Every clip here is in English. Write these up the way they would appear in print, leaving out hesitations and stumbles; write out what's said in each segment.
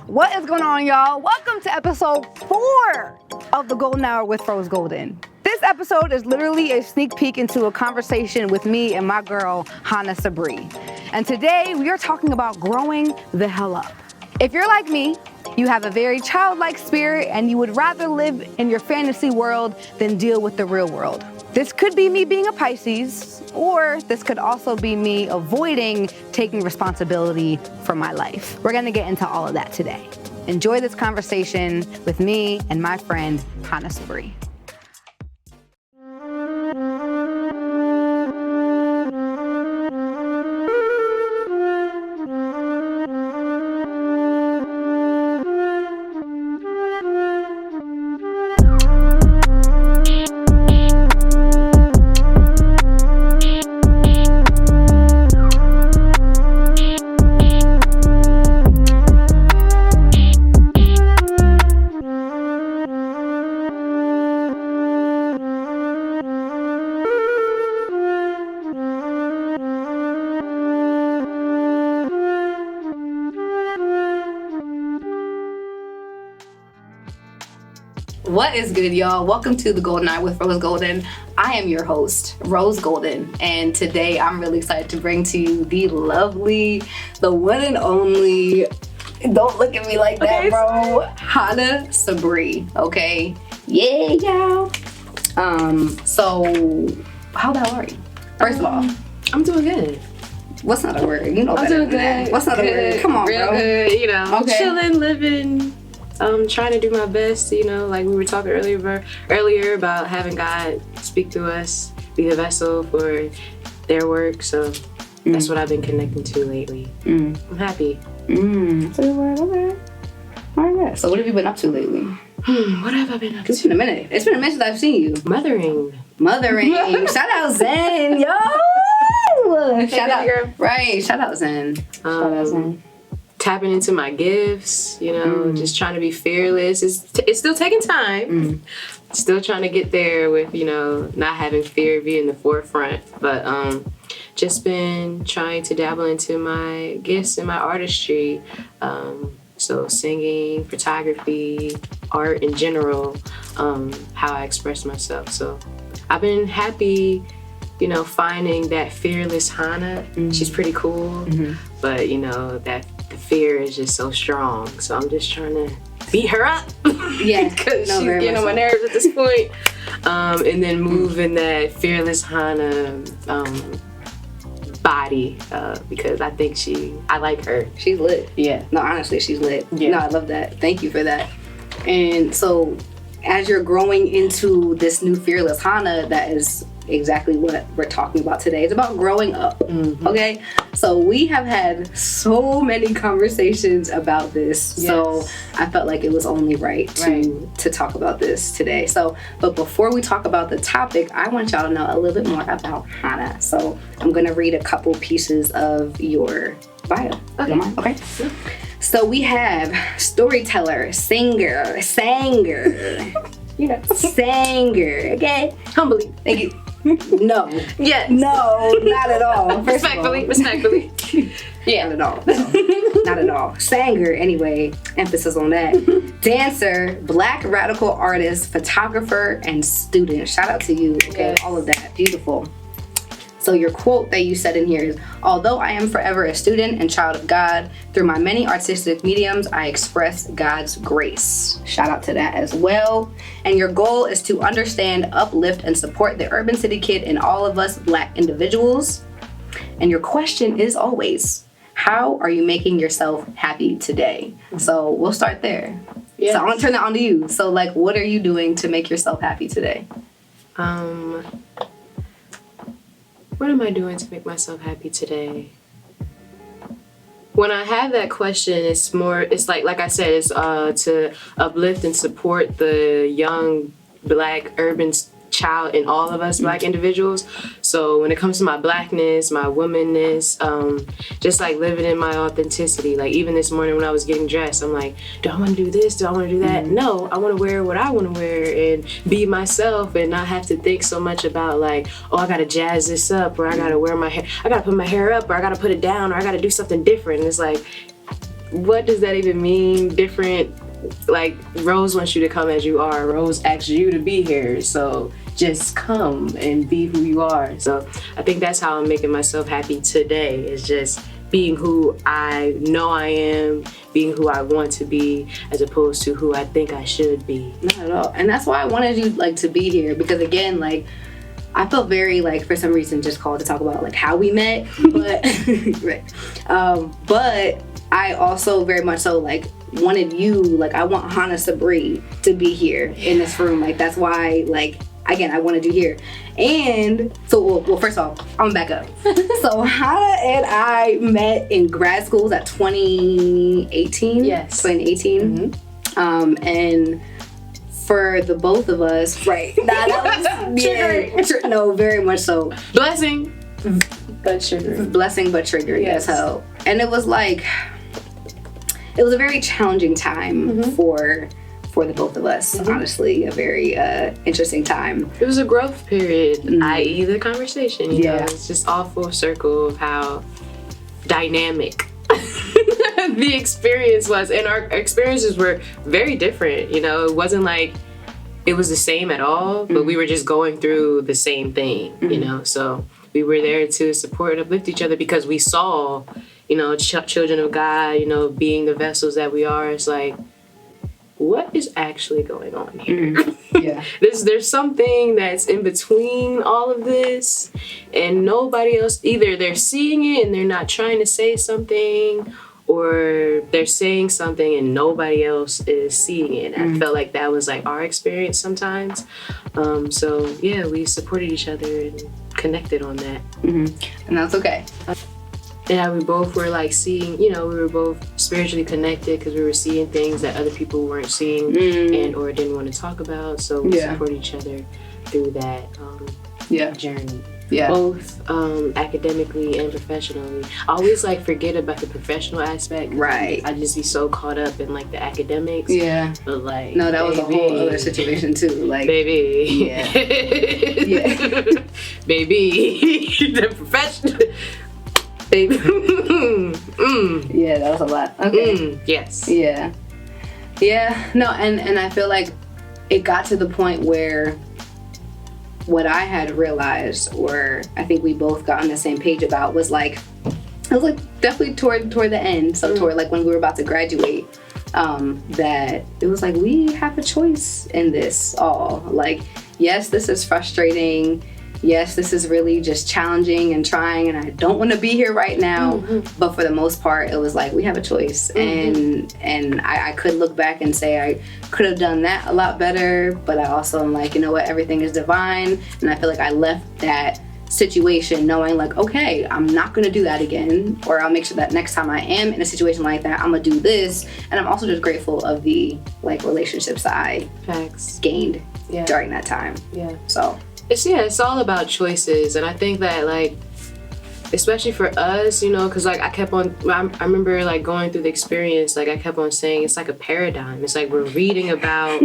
What is going on, y'all? Welcome to episode 4 of The Golden Hour with Rose Golden. This episode is literally a sneak peek into a conversation with me and my girl, Hana Sabree. And today we are talking about growing the hell up. If you're like me, you have a very childlike spirit and you would rather live in your fantasy world than deal with the real world. This could be me being a Pisces, or this could also be me avoiding taking responsibility for my life. We're gonna get into all of that today. Enjoy this conversation with me and my friend, Hana Sabree. What is good, y'all? Welcome to The Golden Hour with Rose Golden. I am your host, Rose Golden, and today I'm really excited to bring to you the lovely, the one and only, don't look at me like that, bro, Hana Sabree, okay? Yeah, y'all. So, how the hell are you? First of all, I'm doing good. What's not a word? You know better than that. What's not a word? Come on, real bro. Good, you know. Okay. Chilling, living. Trying to do my best, you know, like we were talking earlier about having God speak through us, be the vessel for their work. So that's what I've been connecting to lately. I'm happy. That's a good word. Okay. All right. So what have you been up to lately? What have I been up to? It's been a minute. It's been a minute since I've seen you. Mothering. Shout out Zen, yo. Shout out, girl. Right. Shout out Zen. Shout out Zen. Tapping into my gifts, you know, just trying to be fearless. It's still taking time. Still trying to get there with, you know, not having fear being in the forefront. But just been trying to dabble into my gifts and my artistry. So singing, photography, art in general, how I express myself. So I've been happy, you know, finding that fearless Hana. She's pretty cool, but, you know, that the fear is just so strong. So I'm just trying to beat her up. Yeah. Because she's getting on my nerves at this point. And then move in that fearless Hana body, because I think I like her. She's lit. Yeah. No, honestly, she's lit. Yeah. No, I love that. Thank you for that. And so as you're growing into this new fearless Hana, that is exactly what we're talking about today. It's about growing up. Okay? So we have had so many conversations about this. Yes. So I felt like it was only right to talk about this today. So, but before we talk about the topic, I want y'all to know a little bit more about Hana. So I'm gonna read a couple pieces of your bio. Okay. Yeah. So we have storyteller, singer, you know, singer, okay? Humbly. Thank you. No. Yes. No, not at all. Respectfully. Yeah. Not at all. No, not at all. Sanger, anyway, emphasis on that. Dancer, black radical artist, photographer, and student. Shout out to you. Okay, yes. All of that. Beautiful. So your quote that you said in here is, although I am forever a student and child of God, through my many artistic mediums, I express God's grace. Shout out to that as well. And your goal is to understand, uplift, and support the urban city kid in all of us black individuals. And your question is always, how are you making yourself happy today? So we'll start there. Yes. So I want to turn that on to you. So like, what are you doing to make yourself happy today? What am I doing to make myself happy today? When I have that question, it's like I said, it's to uplift and support the young black urban child in all of us black individuals. So when it comes to my blackness, my womanness, just like living in my authenticity. Like even this morning when I was getting dressed, I'm like, do I want to do this? Do I want to do that? Mm-hmm. No, I want to wear what I want to wear and be myself and not have to think so much about like, oh, I got to jazz this up, or I got to wear my hair, I got to put my hair up, or I got to put it down, or I got to do something different. And it's like, what does that even mean? Different, like, Rose wants you to come as you are. Rose asks you to be here. So just come and be who you are. So I think that's how I'm making myself happy today, is just being who I know I am, being who I want to be, as opposed to who I think I should be. Not at all. And that's why I wanted you like to be here, because again, like, I felt very like, for some reason, just called to talk about like how we met, but right. But I also very much so like wanted you, like, I want Hana Sabree to be here in this room. Like, that's why, like, again, I wanted you here. And so, well, first off, I'm gonna back up. So Hana and I met in grad schools at 2018. Yes. 2018. Mm-hmm. And for the both of us, right? That was no, very much so. Blessing, but triggering. Blessing, but triggering. Yes. As hell. And it was like, it was a very challenging time for the both of us. Honestly, a very interesting time. It was a growth period, i.e. the conversation. You know, it's just all full circle of how dynamic the experience was, and our experiences were very different. You know, it wasn't like it was the same at all, but we were just going through the same thing. You know, so we were there to support and uplift each other because we saw, you know, children of God, you know, being the vessels that we are. It's like, what is actually going on here? Yeah. There's something that's in between all of this, and nobody else, either they're seeing it and they're not trying to say something, or they're saying something and nobody else is seeing it. I felt like that was like our experience sometimes. So yeah, we supported each other and connected on that. And that's okay. Yeah, we both were like seeing, you know, we were both spiritually connected because we were seeing things that other people weren't seeing and or didn't want to talk about. So we support each other through that journey. Yeah. Both academically and professionally. I always like forget about the professional aspect. Right. I just be so caught up in like the academics. Yeah. But like, no, that was a whole other situation too. Like, baby. Yeah. Baby. The professional. Baby. Yeah, that was a lot. Okay. Yes. Yeah. Yeah. No, and I feel like it got to the point where what I had realized, or I think we both got on the same page about, was like, it was like definitely toward the end, so toward like when we were about to graduate, that it was like, we have a choice in this all. Like, yes, this is frustrating. Yes, this is really just challenging and trying, and I don't want to be here right now. But for the most part, it was like, we have a choice. And I could look back and say I could have done that a lot better, but I also am like, you know what, everything is divine. And I feel like I left that situation knowing like, okay, I'm not going to do that again, or I'll make sure that next time I am in a situation like that, I'm going to do this. And I'm also just grateful of the like relationships that I gained during that time. Yeah. So it's all about choices. And I think that like, especially for us, you know, because like I remember like going through the experience, like I kept on saying it's like a paradigm. It's like we're reading about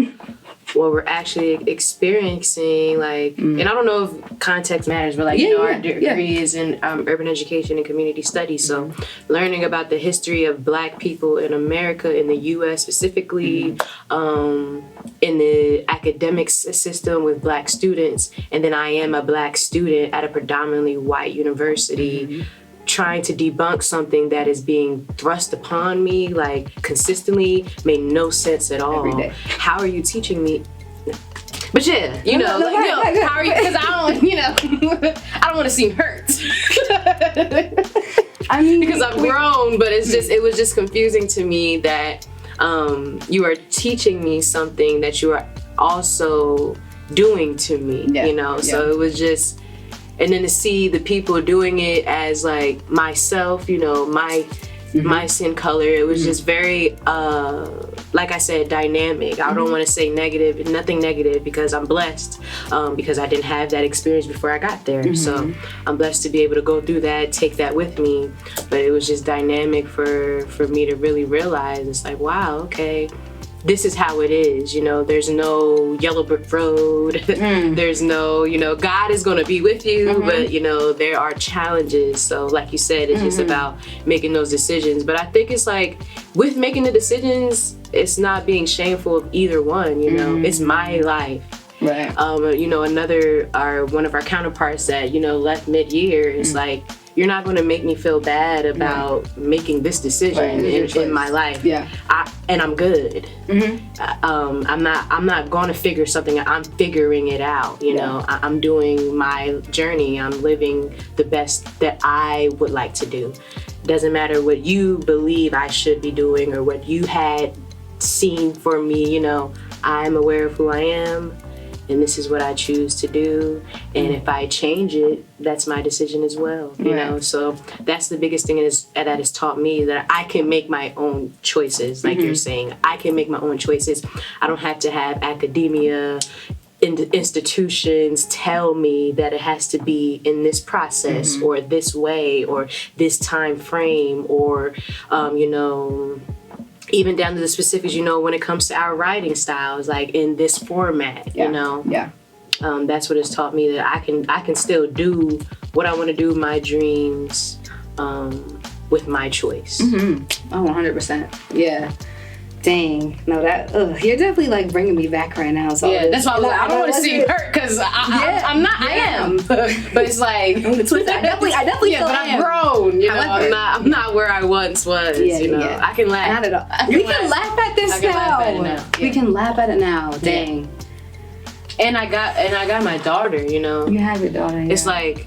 what we're actually experiencing, like, and I don't know if context matters, but like, you know, our degree is in urban education and community studies. So learning about the history of Black people in America, in the U.S. specifically, in the academic system with Black students, and then I am a Black student at a predominantly white university, trying to debunk something that is being thrust upon me like consistently made no sense at all. Every day. How are you teaching me? But yeah, you know, how are you? Because I don't, you know, I don't want to seem hurt. I mean, because I'm grown, but it was just confusing to me that you are teaching me something that you are also doing to me, you know? So it was just, and then to see the people doing it as like myself, you know, my skin color, it was just very, like I said, dynamic. I don't want to say negative, nothing negative, because I'm blessed, because I didn't have that experience before I got there. So I'm blessed to be able to go through that, take that with me. But it was just dynamic for me to really realize, it's like, wow, okay, this is how it is, you know, there's no yellow brick road. There's no, you know, God is going to be with you, but, you know, there are challenges. So like you said, it's just about making those decisions. But I think it's like with making the decisions, it's not being shameful of either one, you know, it's my life. Right. You know, one of our counterparts that, you know, left mid-year is like, you're not going to make me feel bad about making this decision in my life. Yeah. And I'm good. I'm not going to figure something out. I'm figuring it out. You know, I'm doing my journey. I'm living the best that I would like to do. Doesn't matter what you believe I should be doing or what you had seen for me. You know, I'm aware of who I am. And this is what I choose to do. And if I change it, that's my decision as well. You know, so that's the biggest thing that has taught me, that I can make my own choices. Like you're saying, I can make my own choices. I don't have to have academia, institutions tell me that it has to be in this process or this way or this time frame or, you know, even down to the specifics, you know, when it comes to our writing styles, like in this format, you know. Yeah. That's what it's taught me, that I can still do what I want to do, my dreams, with my choice. Oh, 100%. Yeah. Dang. No, that, you're definitely like bringing me back right now. So yeah, that's why I was like, I don't want to seem hurt because I'm not, I am. But it's like, I definitely yeah, but I've grown, you know, I'm not where I once was, you know. I can laugh. Not at all. We can laugh at this now. We can laugh at it now. Dang. And I got my daughter, you know. You have your daughter, It's like,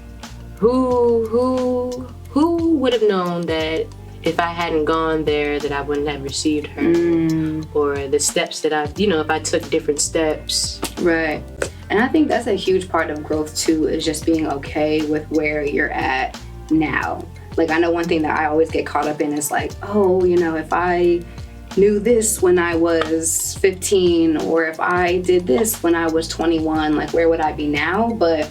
who would have known that if I hadn't gone there, that I wouldn't have received her, or the steps that if I took different steps. Right. And I think that's a huge part of growth too, is just being okay with where you're at now. Like, I know one thing that I always get caught up in is like, oh, you know, if I knew this when I was 15, or if I did this when I was 21, like, where would I be now? But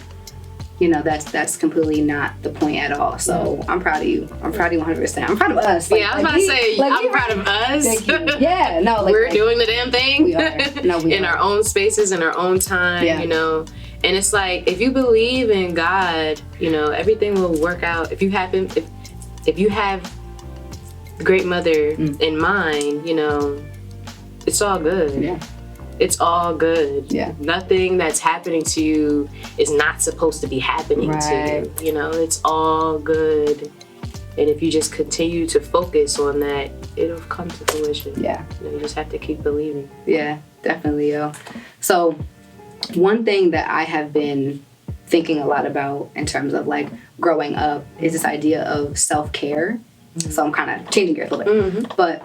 you know, that's completely not the point at all. So I'm proud of you. I'm proud of you 100%. I'm proud of us. Like, I was about to say, I'm proud of us. Thank you. Yeah, no. We're doing the damn thing. We are. No, we in are. our own spaces, in our own time, you know. And it's like, if you believe in God, you know, everything will work out. If you have the great mother in mind, you know, it's all good. Yeah. It's all good. Yeah. Nothing that's happening to you is not supposed to be happening to you. You know, it's all good. And if you just continue to focus on that, it'll come to fruition. Yeah. You just have to keep believing. Yeah, definitely, yo. So one thing that I have been thinking a lot about in terms of like growing up is this idea of self-care. So I'm kind of changing gears a little bit. But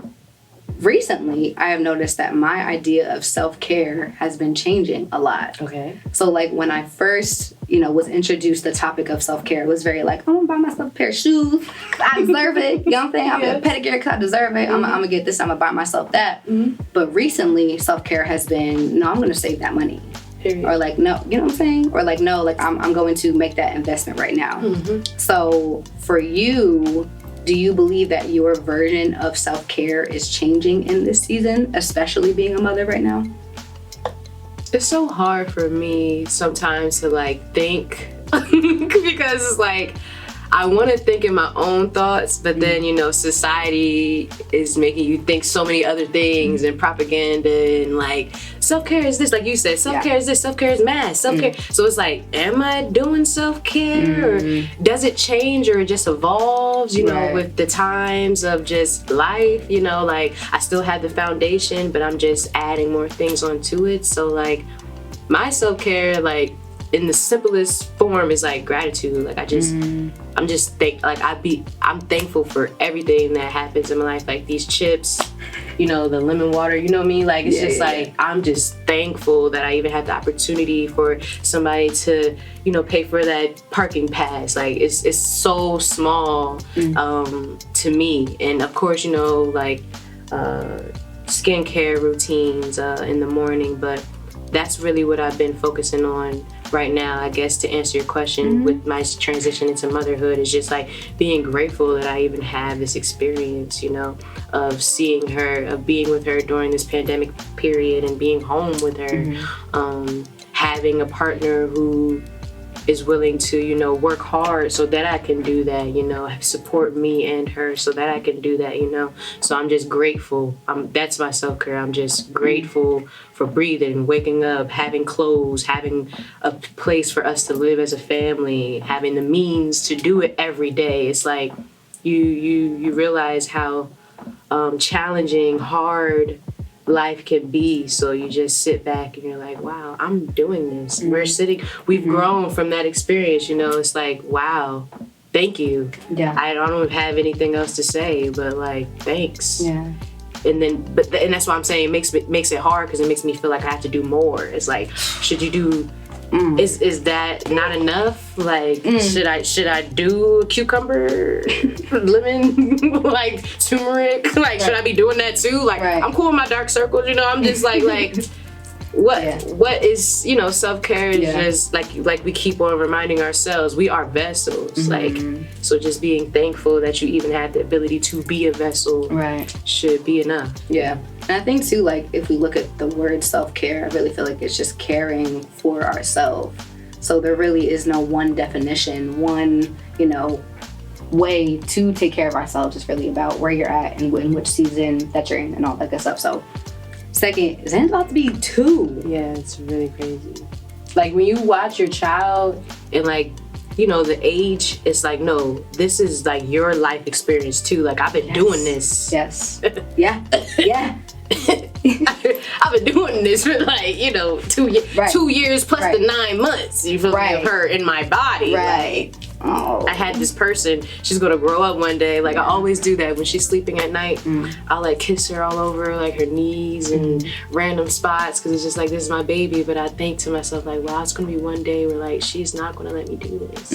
recently, I have noticed that my idea of self-care has been changing a lot. Okay. So, like, when I first, you know, was introduced to the topic of self-care, it was very like, I'm gonna buy myself a pair of shoes, 'cause I deserve it. You know what I'm saying? I'm gonna get a pedicure because I deserve it. I'm gonna get this, I'm gonna buy myself that. But recently, self-care has been, no, I'm gonna save that money. Period. Or like, no, you know what I'm saying? Or like, no, like, I'm going to make that investment right now. So, for you, do you believe that your version of self-care is changing in this season, especially being a mother right now? It's so hard for me sometimes to like think because it's like I want to think in my own thoughts, but then, you know, society is making you think so many other things and propaganda and like self-care is this, like you said, self-care is this, self-care is mass, self-care. So it's like, am I doing self-care or does it change or it just evolves, you know, with the times of just life, you know, like I still have the foundation, but I'm just adding more things onto it. So like my self-care, like in the simplest form is like gratitude. Like I'm thankful for everything that happens in my life. Like these chips, you know, the lemon water, you know what I mean? Like it's like I'm just thankful that I even had the opportunity for somebody to, you know, pay for that parking pass. Like it's so small to me. And of course, you know, like skincare routines in the morning, but that's really what I've been focusing on right now, I guess, to answer your question with my transition into motherhood, is just like being grateful that I even have this experience, you know, of seeing her, of being with her during this pandemic period and being home with her, having a partner who is willing to, you know, work hard so that I can do that, you know, support me and her so that I can do that, you know. So I'm just grateful. That's my self-care. I'm just grateful for breathing, waking up, having clothes, having a place for us to live as a family, having the means to do it every day. It's like you realize how challenging, hard life can be, so you just sit back and you're like, wow, I'm doing this. We've grown from that experience, you know. It's like, wow, thank you. Yeah. I don't have anything else to say, but like, thanks. Yeah. And then, and that's why I'm saying it makes it hard, because it makes me feel like I have to do more. It's like, should you do? Is that not enough? Like, should I do cucumber, lemon, like turmeric? Like, should I be doing that too? Like, I'm cool with my dark circles, you know. I'm just like what is, you know, self-care is just like we keep on reminding ourselves, we are vessels. Like, so just being thankful that you even have the ability to be a vessel should be enough. Yeah. And I think too, like, if we look at the word self-care, I really feel like it's just caring for ourselves. So there really is no one definition, one, you know, way to take care of ourselves. It's really about where you're at and in which season that you're in and all that good stuff. So second, Zan's about to be 2. Yeah, it's really crazy. Like, when you watch your child and, like, you know, the age, it's like, no, this is like your life experience too. Like, I've been doing this. Yes. Yeah. Yeah. I've been doing this for, like, you know, 2 years plus the 9 months. You feel like, of her in my body. Right. Like, I had this person, she's gonna grow up one day. Like, I always do that when she's sleeping at night. I'll like kiss her all over, like her knees and random spots, because it's just like, this is my baby. But I think to myself, like, wow, it's gonna be one day where, like, she's not gonna let me do this.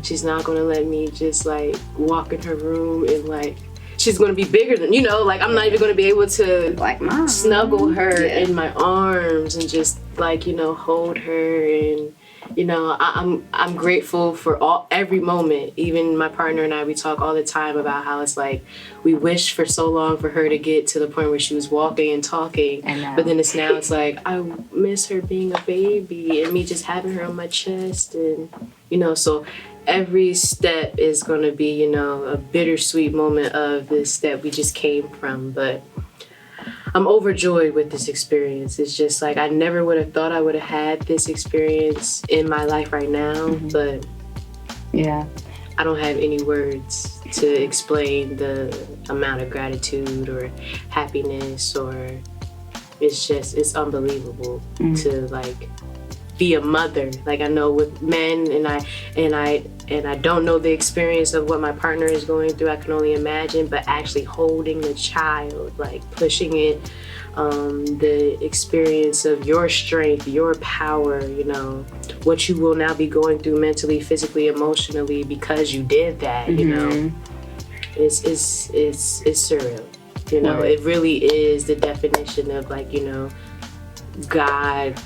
She's not gonna let me just like walk in her room and like, she's gonna be bigger than, you know, like, I'm not even gonna be able to like snuggle her in my arms and just like, you know, hold her. And you know, I'm grateful for every moment. Even my partner and I, we talk all the time about how it's like, we wished for so long for her to get to the point where she was walking and talking, but then it's like, I miss her being a baby and me just having her on my chest. And you know, so every step is going to be, you know, a bittersweet moment of this that we just came from. But I'm overjoyed with this experience. It's just like, I never would have thought I would have had this experience in my life right now, but I don't have any words to explain the amount of gratitude or happiness, or it's unbelievable to like be a mother. Like, I know with men, and I don't know the experience of what my partner is going through. I can only imagine, but actually holding the child, like pushing it, the experience of your strength, your power, you know, what you will now be going through mentally, physically, emotionally, because you did that, you know, it's surreal. You know, it really is the definition of, like, you know, God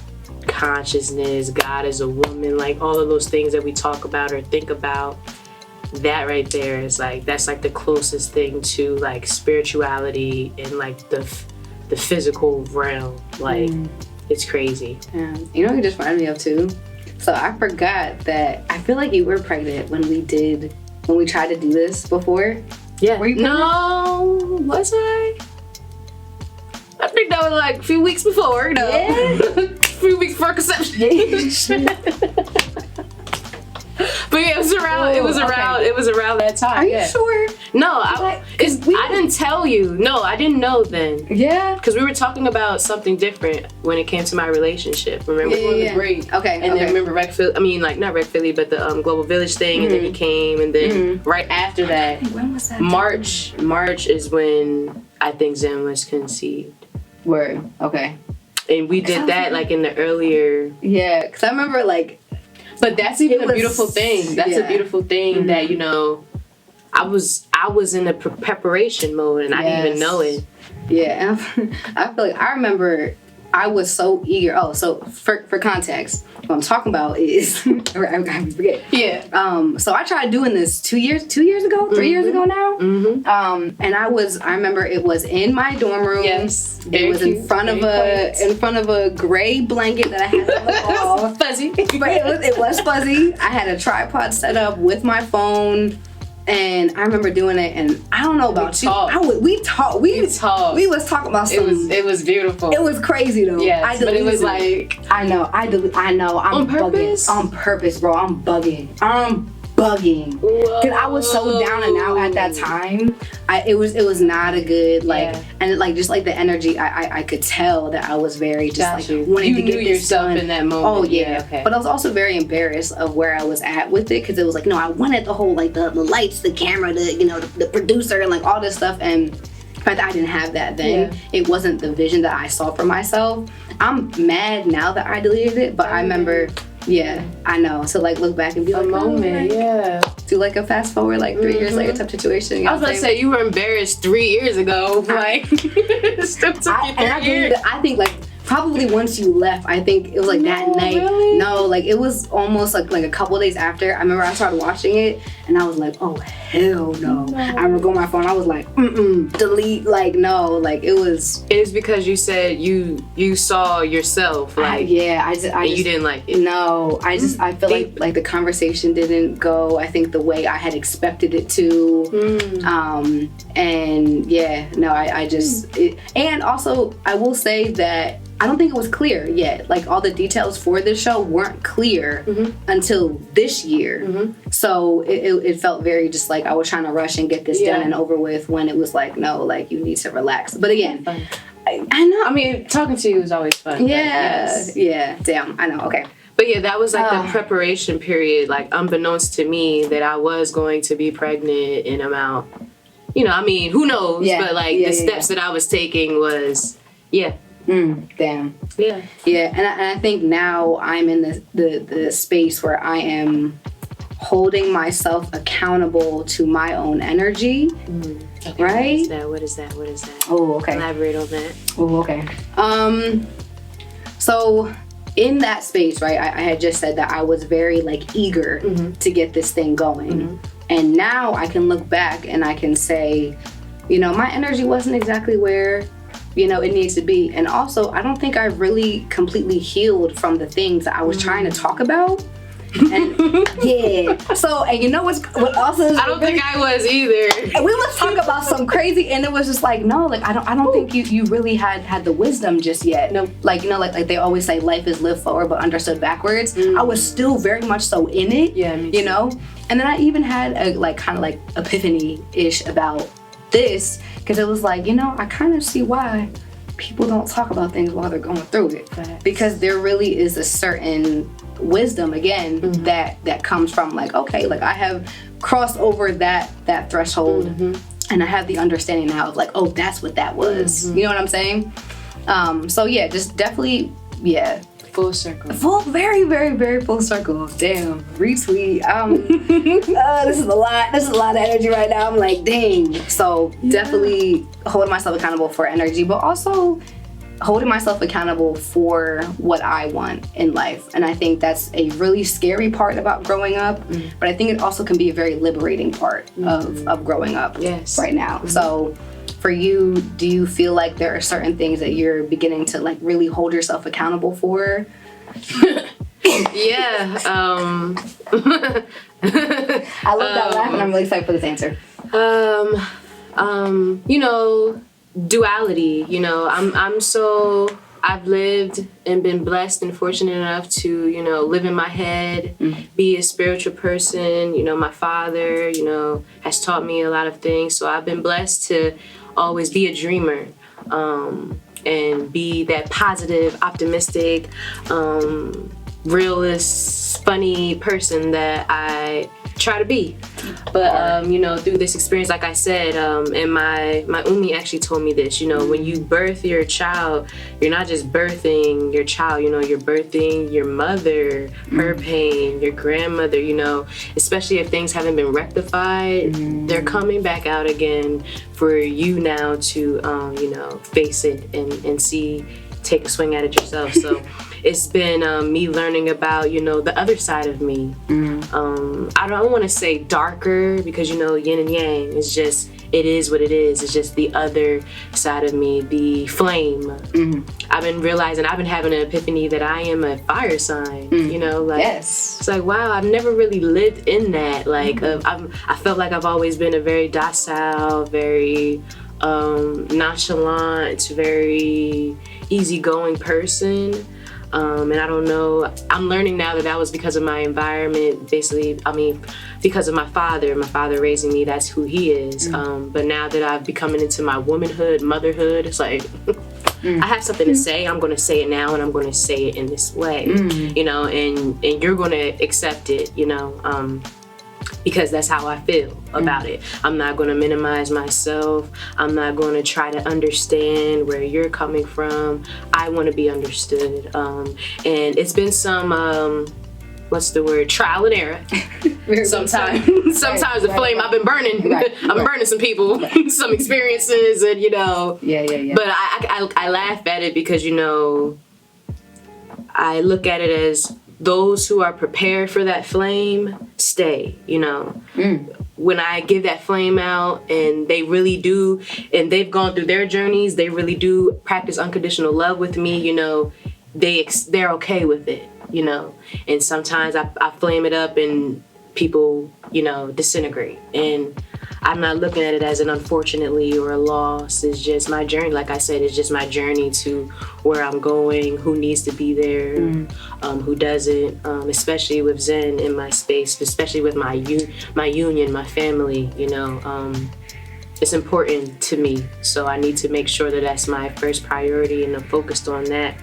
consciousness, God as a woman, like all of those things that we talk about or think about. That right there is like, that's like the closest thing to like spirituality and like the physical realm. Like, it's crazy. Yeah. You know what you just reminded me of too? So I forgot that I feel like you were pregnant when we tried to do this before. Yeah. Were you pregnant? No, was I? I think that was like a few weeks before, you know. Yeah. A few weeks before conception. But yeah, it was around that time. Are you sure? No, I didn't tell you. No, I didn't know then. Yeah. Because we were talking about something different when it came to my relationship. Remember? Yeah. The break. Okay. And then remember not Rec Philly, but the Global Village thing, and then he came, and then right after that, when was that? March is when I think Zen was conceived. Word. Okay. And we did that like in the earlier. Yeah, because I remember like. But that's even a beautiful thing. That's a beautiful thing that, you know, I was in a preparation mode and I didn't even know it. Yeah, I feel like I remember I was so eager. Oh, so for context, what I'm talking about is I forget. Yeah. So I tried doing this 3 years ago now. And I remember it was in my dorm room. Yes. It was in front of a gray blanket that I had on the wall. Fuzzy. But it was fuzzy. I had a tripod set up with my phone. And I remember doing it, and I don't know about you. We talked. We was talking about something. It was beautiful. It was crazy though. Yes, but it was like I know. I'm on purpose. Bugging. On purpose, bro. I'm bugging. Because I was so down and out at that time. It was not a good and like just like the energy. I could tell that I was very just wanting to get this yourself done in that moment. Oh yeah. Okay. But I was also very embarrassed of where I was at with it, because it was like, no, I wanted the whole like the lights, the camera, the producer, and like all this stuff. And but I didn't have that then. Yeah. It wasn't the vision that I saw for myself. I'm mad now that I deleted it, but I remember. Yeah, I know. So like look back and be like, moment, do like a fast forward like 3 years later type situation. You know I was about to say you were embarrassed 3 years ago. Like still took you 3 years. I think like probably once you left, I think it was like that night. Really? No, like it was almost like a couple days after. I remember I started watching it and I was like, oh hell no. I remember going on my phone. I was like, delete. Like no, like it was. It is because you said you saw yourself. Like I just you didn't like it. No, I feel like the conversation didn't go, I think, the way I had expected it to. And yeah, no, I just and also I will say that I don't think it was clear yet. Like all the details for this show weren't clear until this year. So it felt very just like I was trying to rush and get this done and over with, when it was like, no, like you need to relax. But again, I know. I mean, talking to you is always fun. Yeah. Yeah. Damn. I know. Okay. But yeah, that was like the preparation period, like unbeknownst to me that I was going to be pregnant in about, I mean, who knows? Yeah. But like the steps that I was taking was, damn. Yeah. Yeah, and I think now I'm in the space where I am holding myself accountable to my own energy. Okay, right? What is that? Oh, okay. Elaborate on that. Oh, okay. So in that space, right, I had just said that I was very like eager to get this thing going. And now I can look back and I can say, my energy wasn't exactly where it needs to be. And also, I don't think I really completely healed from the things that I was trying to talk about. And so, and what also is I don't think I was either. And we was talking about some crazy, and it was just like, no, like I don't think you really had the wisdom just yet. No, like like they always say, life is lived forward but understood backwards. I was still very much so in it. Yeah, me too. And then I even had a like kind of like epiphany-ish about this, because it was like, I kind of see why people don't talk about things while they're going through it. Because there really is a certain wisdom again that comes from like, okay, like I have crossed over that threshold and I have the understanding now of like, oh, that's what that was. You know what I'm saying? So yeah, just definitely full circle. Very, very, very full circle. Damn. Retweet. This is a lot. This is a lot of energy right now. I'm like, dang. So definitely holding myself accountable for energy, but also holding myself accountable for what I want in life. And I think that's a really scary part about growing up, but I think it also can be a very liberating part of growing up right now. So for you, do you feel like there are certain things that you're beginning to like really hold yourself accountable for? Yeah. I love that laugh, and I'm really excited for this answer. Duality. I've lived and been blessed and fortunate enough to, live in my head, be a spiritual person. My father, has taught me a lot of things. So I've been blessed to always be a dreamer, and be that positive, optimistic, realist, funny person that I try to be. But through this experience, like I said, and my umi actually told me this, when you birth your child, you're not just birthing your child, you're birthing your mother, her pain, your grandmother, especially if things haven't been rectified, they're coming back out again for you now to face it and see take a swing at it yourself. So it's been me learning about, you know, the other side of me. I don't want to say darker, because, you know, yin and yang is just, it is what it is. It's just the other side of me, the flame. I've been realizing, I've been having an epiphany that I am a fire sign, you know, like, it's like, wow, I've never really lived in that. Like, I felt like I've always been a very docile, very nonchalant, very easygoing person. And I don't know, I'm learning now that was because of my environment, basically, I mean, because of my father raising me, that's who he is. But now that I've become into my womanhood, motherhood, it's like, I have something to say, I'm gonna say it now, and I'm gonna say it in this way, you know, and you're gonna accept it, you know, because that's how I feel about it. I'm not going to minimize myself. I'm not going to try to understand where you're coming from. I want to be understood. And it's been some, what's the word? Trial and error. Sometimes the flame, I've been burning. I've been burning some people, some experiences, and, you know. But I laugh at it because, you know, I look at it as, those who are prepared for that flame stay, you know. When I give that flame out and they really do, and they've gone through their journeys, they really do practice unconditional love with me, you know, they're okay with it, you know. And sometimes I flame it up and people, you know, disintegrate. And I'm not looking at it as an unfortunately or a loss. It's just my journey. Like I said, it's just my journey to where I'm going, who needs to be there, who doesn't, especially with Zen in my space, especially with my union, my family, you know. It's important to me. So I need to make sure that that's my first priority, and I'm focused on that.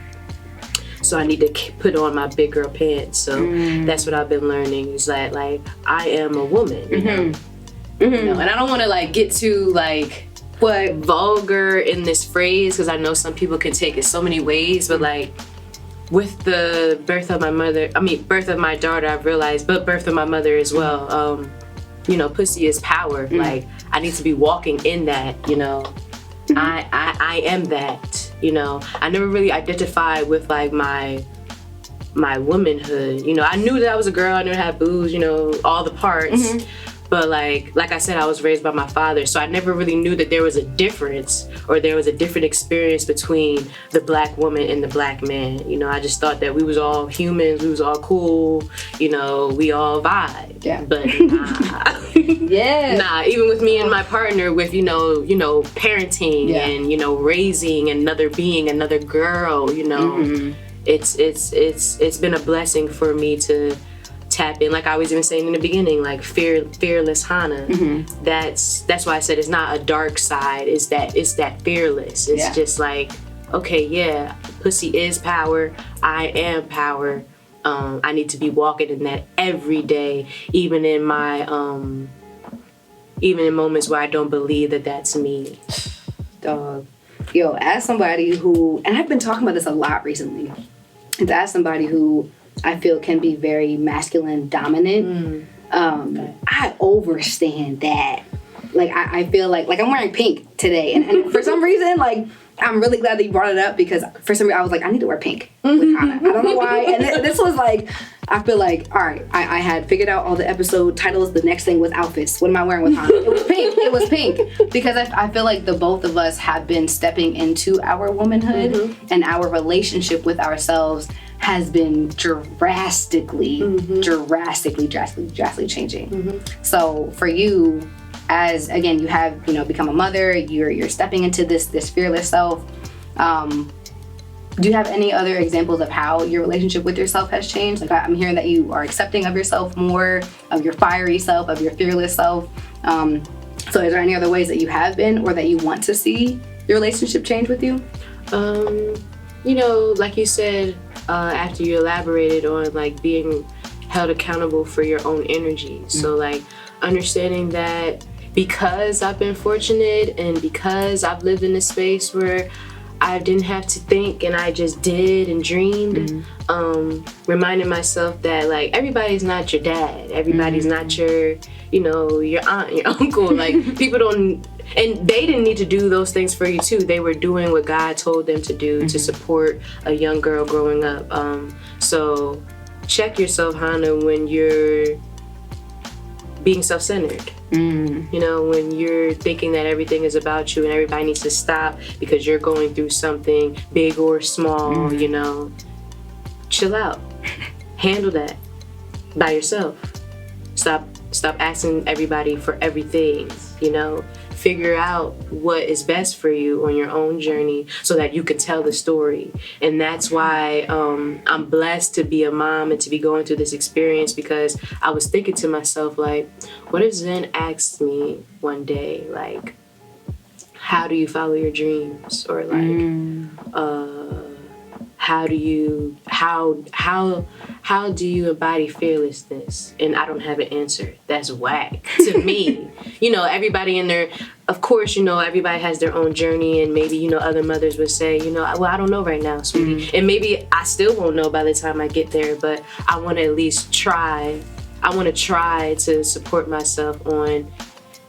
So I need to put on my big girl pants. So that's what I've been learning, is that, like, I am a woman, you know? You know, and I don't want to, like, get too, like, what, vulgar in this phrase, because I know some people can take it so many ways, but, like, with the birth of my daughter, I've realized, but birth of my mother as well, you know, pussy is power. Like, I need to be walking in that, you know. I am that, you know. I never really identified with, like, my womanhood, you know. I knew that I was a girl, I knew I had boobs, you know, all the parts. But like I said, I was raised by my father, so I never really knew that there was a difference, or there was a different experience between the black woman and the black man. You know, I just thought that we was all humans, we was all cool, you know, we all vibed. But nah. Nah, even with me and my partner, with, you know, parenting and, you know, raising another being, another girl, you know, it's been a blessing for me to tap in, like I was even saying in the beginning, like fearless Hana. That's why I said it's not a dark side. It's that fearless. It's just like, okay, yeah, pussy is power. I am power. I need to be walking in that every day, even in my even in moments where I don't believe that that's me. Dog. Yo, as somebody who, and I've been talking about this a lot recently, and as somebody who I feel can be very masculine dominant. I overstand that. Like, I feel like I'm wearing pink today, and for some reason, like, I'm really glad that you brought it up, because for some reason I was like, I need to wear pink with Hana. I don't know why. And this was like, I feel like, all right, I had figured out all the episode titles. The next thing was outfits. What am I wearing with Hana? It was pink. It was pink. Because I feel like the both of us have been stepping into our womanhood, and our relationship with ourselves has been drastically changing. So for you, as again, you have, you know, become a mother, you're stepping into this fearless self. Do you have any other examples of how your relationship with yourself has changed? Like, I'm hearing that you are accepting of yourself more, of your fiery self, of your fearless self. So is there any other ways that you have been, or that you want to see your relationship change with you? You know, like you said, after you elaborated on, like, being held accountable for your own energy. So, like, understanding that because I've been fortunate, and because I've lived in a space where I didn't have to think and I just did and dreamed, reminding myself that, like, everybody's not your dad, everybody's not your, you know, your aunt, your uncle. Like, people don't, And they didn't need to do those things for you too. They were doing what God told them to do to support a young girl growing up. So check yourself, Hana, when you're being self-centered. You know, when you're thinking that everything is about you and everybody needs to stop because you're going through something big or small, you know, chill out. Handle that by yourself. Stop asking everybody for everything, you know. Figure out what is best for you on your own journey so that you can tell the story. And that's why I'm blessed to be a mom and to be going through this experience, because I was thinking to myself, like, what if Zen asked me one day, like, how do you follow your dreams? Or like, how do you embody fearlessness? And I don't have an answer. That's whack to me. You know, everybody in there, of course, you know, everybody has their own journey, and maybe, you know, other mothers would say, you know, well, I don't know right now, sweetie. And maybe I still won't know by the time I get there, but I want to at least try. I want to try to support myself on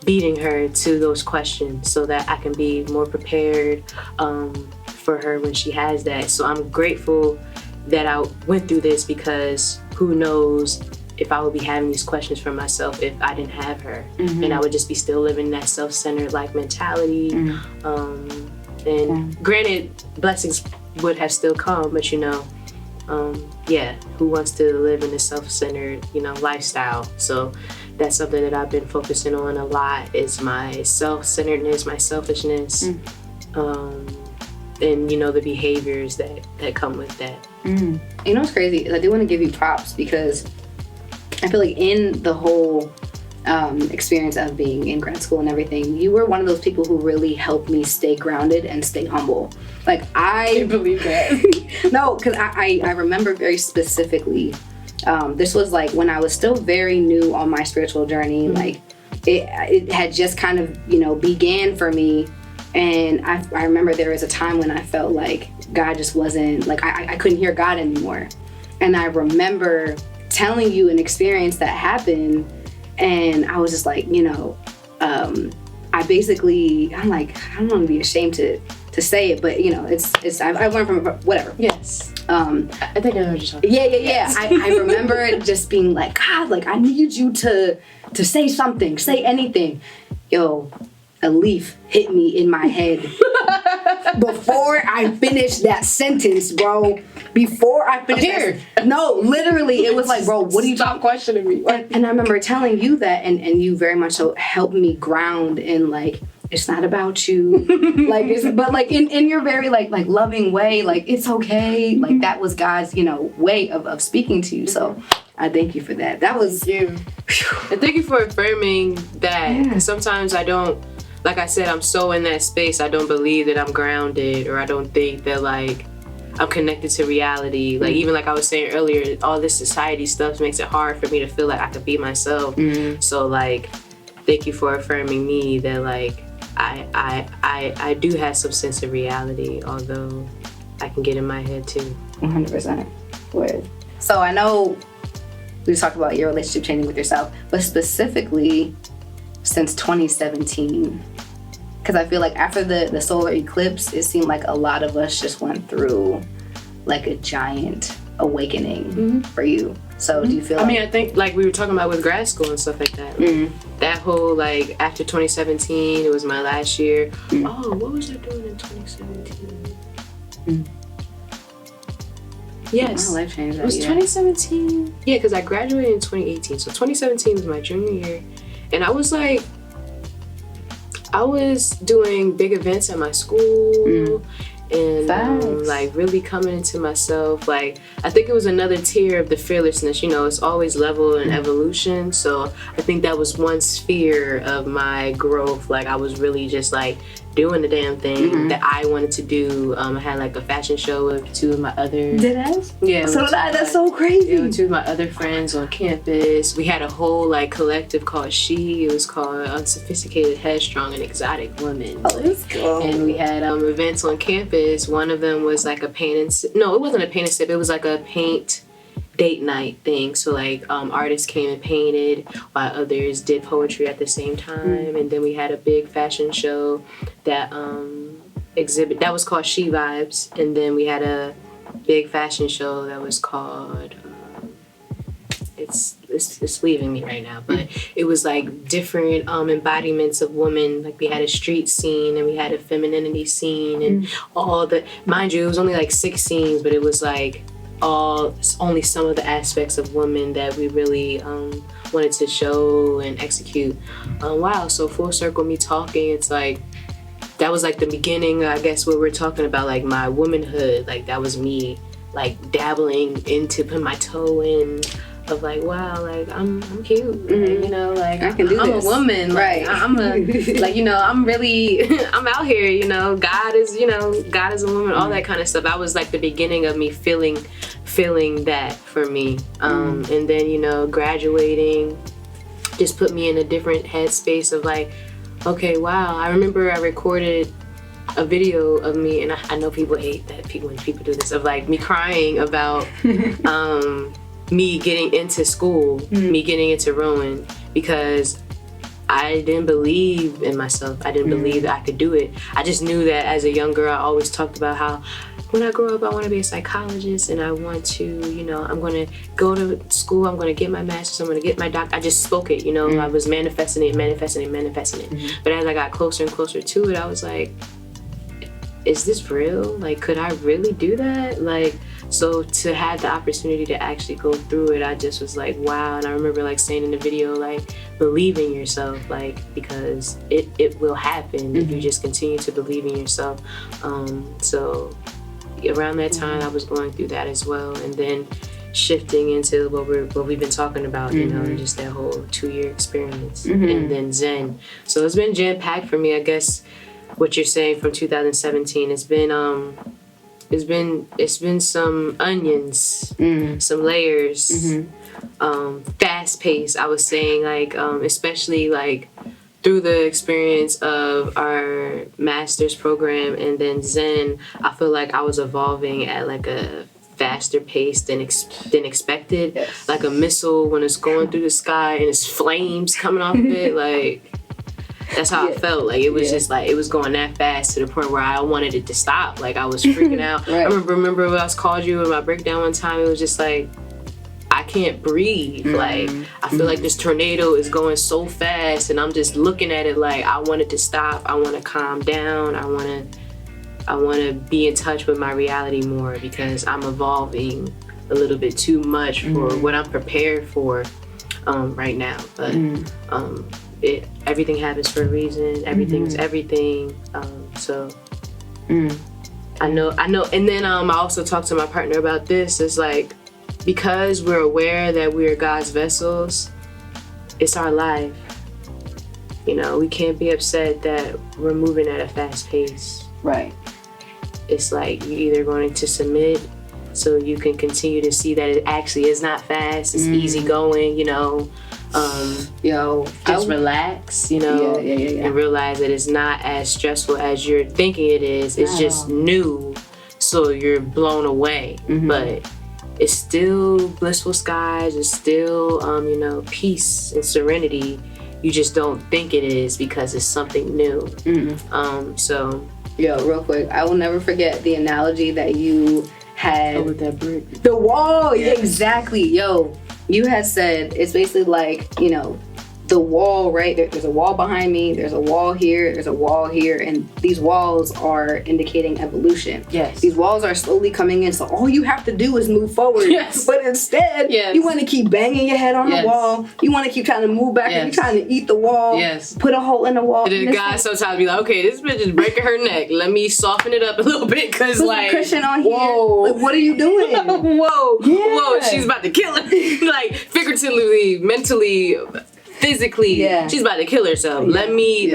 beating her to those questions so that I can be more prepared for her when she has that. So I'm grateful that I went through this, because who knows if I would be having these questions for myself if I didn't have her. And I would just be still living that self-centered like mentality. And granted, blessings would have still come, but you know, who wants to live in a self-centered, you know, lifestyle? So that's something that I've been focusing on a lot, is my self-centeredness, my selfishness, and you know, the behaviors that come with that. You know what's crazy? I do want to give you props, because I feel like in the whole experience of being in grad school and everything, you were one of those people who really helped me stay grounded and stay humble. Like, I can't believe that. No, because I remember very specifically, this was like when I was still very new on my spiritual journey. Like, it had just kind of, you know, began for me. And I remember there was a time when I felt like God just wasn't, like, I couldn't hear God anymore. And I remember telling you an experience that happened, and I was just like, you know, I'm like, I don't want to be ashamed to say it, but you know, I learned from whatever. Yes. I think I know what you're talking about. Yeah. Yes. I remember just being like, God, like, I need you to say something, say anything. Yo, a leaf hit me in my head before I finished that sentence, bro. Before I finished no, literally, it was like, bro, what are you Stop questioning me. And I remember telling you that, and you very much so helped me ground in, like, it's not about you. Like, but like in your very like loving way, like, it's okay. Like, that was God's, you know, way of speaking to you. So I thank you for that. That was you. And thank you for affirming that. Because sometimes I don't, like I said, I'm so in that space, I don't believe that I'm grounded, or I don't think that, like, I'm connected to reality. Like, even like I was saying earlier, all this society stuff makes it hard for me to feel like I could be myself. So, like, thank you for affirming me that, like, I do have some sense of reality, although I can get in my head too. 100%. Word. So I know we talked about your relationship changing with yourself, but specifically since 2017, because I feel like after the solar eclipse, it seemed like a lot of us just went through like a giant awakening for you. So do you feel I mean, I think like we were talking about with grad school and stuff like that. That whole, like, after 2017, it was my last year. Oh, what was I doing in 2017? Yes. My life changed that It was year. 2017. Yeah, because I graduated in 2018. So 2017 was my junior year. And I was like, I was doing big events at my school. And like really coming into myself. Like, I think it was another tier of the fearlessness. You know, it's always level and evolution. So I think that was one sphere of my growth. Like, I was really just like doing the damn thing that I wanted to do. I had like a fashion show with two of my other... Did I? Yeah. So that's so crazy. Yeah, with two of my other friends on campus. We had a whole like collective called She. It was called Unsophisticated, Headstrong, and Exotic Women. Oh, let's go. And we had events on campus. One of them was like a paint and sip. No, it wasn't a paint and sip. It was like a paint date night thing. So like artists came and painted while others did poetry at the same time. And then we had a big fashion show that exhibit that was called She Vibes. And then we had a big fashion show that was called it's leaving me right now, but it was like different embodiments of women. Like we had a street scene and we had a femininity scene and all the, mind you, it was only like 6 scenes, but it was like only some of the aspects of women that we really wanted to show and execute. Wow, so full circle me talking, it's like that was like the beginning, I guess, what we're talking about, like my womanhood. Like that was me like dabbling into, putting my toe in of like, wow, like I'm cute, like, you know, like I can do I'm this. a woman, right? Like, I'm a like, you know, I'm really I'm out here, you know, God is a woman, all that kind of stuff. That was like the beginning of me feeling that for me, and then, you know, graduating just put me in a different headspace of like, okay, wow. I remember I recorded a video of me, and I know people hate that when people do this, of like me crying about me getting into school, me getting into Rowan, because I didn't believe in myself. I didn't believe that I could do it. I just knew that as a young girl, I always talked about how when I grow up, I want to be a psychologist, and I want to, you know, I'm going to go to school, I'm going to get my master's, I'm going to get my doctorate. I just spoke it, you know, I was manifesting it. But as I got closer and closer to it, I was like, is this real? Like, could I really do that? Like, so to have the opportunity to actually go through it, I just was like, wow. And I remember like saying in the video, like, believe in yourself, like, because it will happen if you just continue to believe in yourself. So around that time, I was going through that as well. And then shifting into what we've been talking about, you know, and just that whole 2-year experience. And then Zen. So it's been jam-packed for me, I guess. What you're saying from 2017, it's been some onions, some layers, fast paced. I was saying, like, especially like through the experience of our master's program and then Zen, I feel like I was evolving at like a faster pace than expected. Yes. Like a missile when it's going through the sky and it's flames coming off of it, like. That's how I felt. Like, it was just like, it was going that fast to the point where I wanted it to stop. Like, I was freaking out. I remember when I called you in my breakdown one time, it was just like, I can't breathe. Like, I feel like this tornado is going so fast, and I'm just looking at it like, I want it to stop. I want to calm down. I want to be in touch with my reality more, because I'm evolving a little bit too much for what I'm prepared for right now. But everything happens for a reason. Everything's everything. So I know. And then I also talked to my partner about this. It's like, because we're aware that we're God's vessels, it's our life. You know, we can't be upset that we're moving at a fast pace. Right. It's like, you're either going to submit so you can continue to see that it actually is not fast. It's easy going, you know. Just relax, you know, and realize that it's not as stressful as you're thinking it is. It's just new, so you're blown away. But it's still blissful skies. It's still, you know, peace and serenity. You just don't think it is because it's something new. So. Yo, real quick, I will never forget the analogy that you had. With that brick. The wall, exactly. Yo. You had said it's basically like, you know, the wall, right? There's a wall behind me, there's a wall here, there's a wall here, and these walls are indicating evolution. Yes. These walls are slowly coming in, so all you have to do is move forward. Yes. But instead, you want to keep banging your head on the wall. You want to keep trying to move back, and you're trying to eat the wall. Yes. Put a hole in the wall. And then the guy sometimes be like, okay, this bitch is breaking her neck. Let me soften it up a little bit, because put like, cushion on whoa. Here. Like, what are you doing? Whoa, she's about to kill her. Like, figuratively, mentally, physically, she's about to kill herself. Let me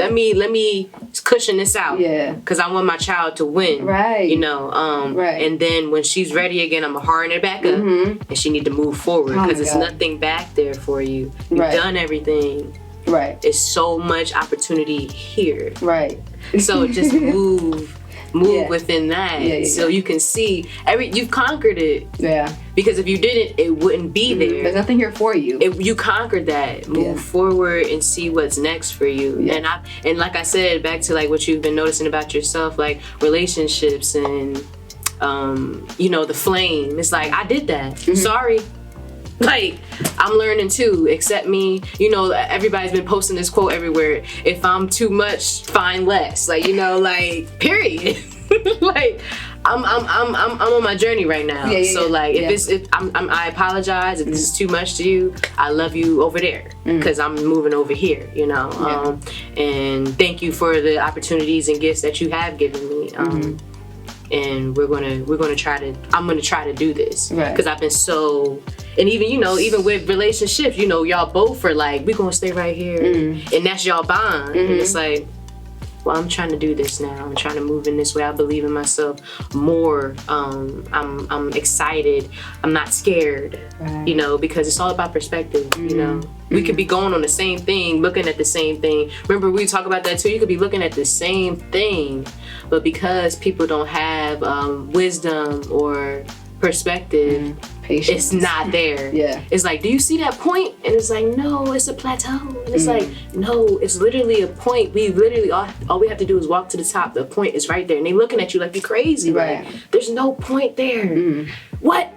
cushion this out. Because I want my child to win. Right. You know, and then when she's ready again, I'm gonna harden her back up, and she need to move forward, because it's nothing back there for you. You've done everything. Right. It's so much opportunity here. Right. So just move move within that, so you can see you've conquered it. Yeah. Because if you didn't, it wouldn't be there. There's nothing here for you. You conquered that. Move forward and see what's next for you. Yeah. And like I said, back to like what you've been noticing about yourself, like relationships and the flame. It's like I did that. Sorry. Like, I'm learning too. Accept me. Everybody's been posting this quote everywhere. If I'm too much, find less. Like, period. Like, I'm on my journey right now. So like, if I apologize if this is too much to you. I love you over there because I'm moving over here. And thank you for the opportunities and gifts that you have given me. And I'm gonna try to do this because I've been so. And even, even with relationships, y'all both are like, we're going to stay right here. And that's y'all bond. And it's like, well, I'm trying to do this now. I'm trying to move in this way. I believe in myself more. I'm excited. I'm not scared, because it's all about perspective, We could be going on the same thing, looking at the same thing. Remember, we talk about that too. You could be looking at the same thing, but because people don't have wisdom or perspective, patience. It's not there. It's like, do you see that point? And it's like, no, it's a plateau. And it's like, no, it's literally a point. We literally all we have to do is walk to the top. The point is right there, and they looking at you like you're crazy. Like, there's no point there. What?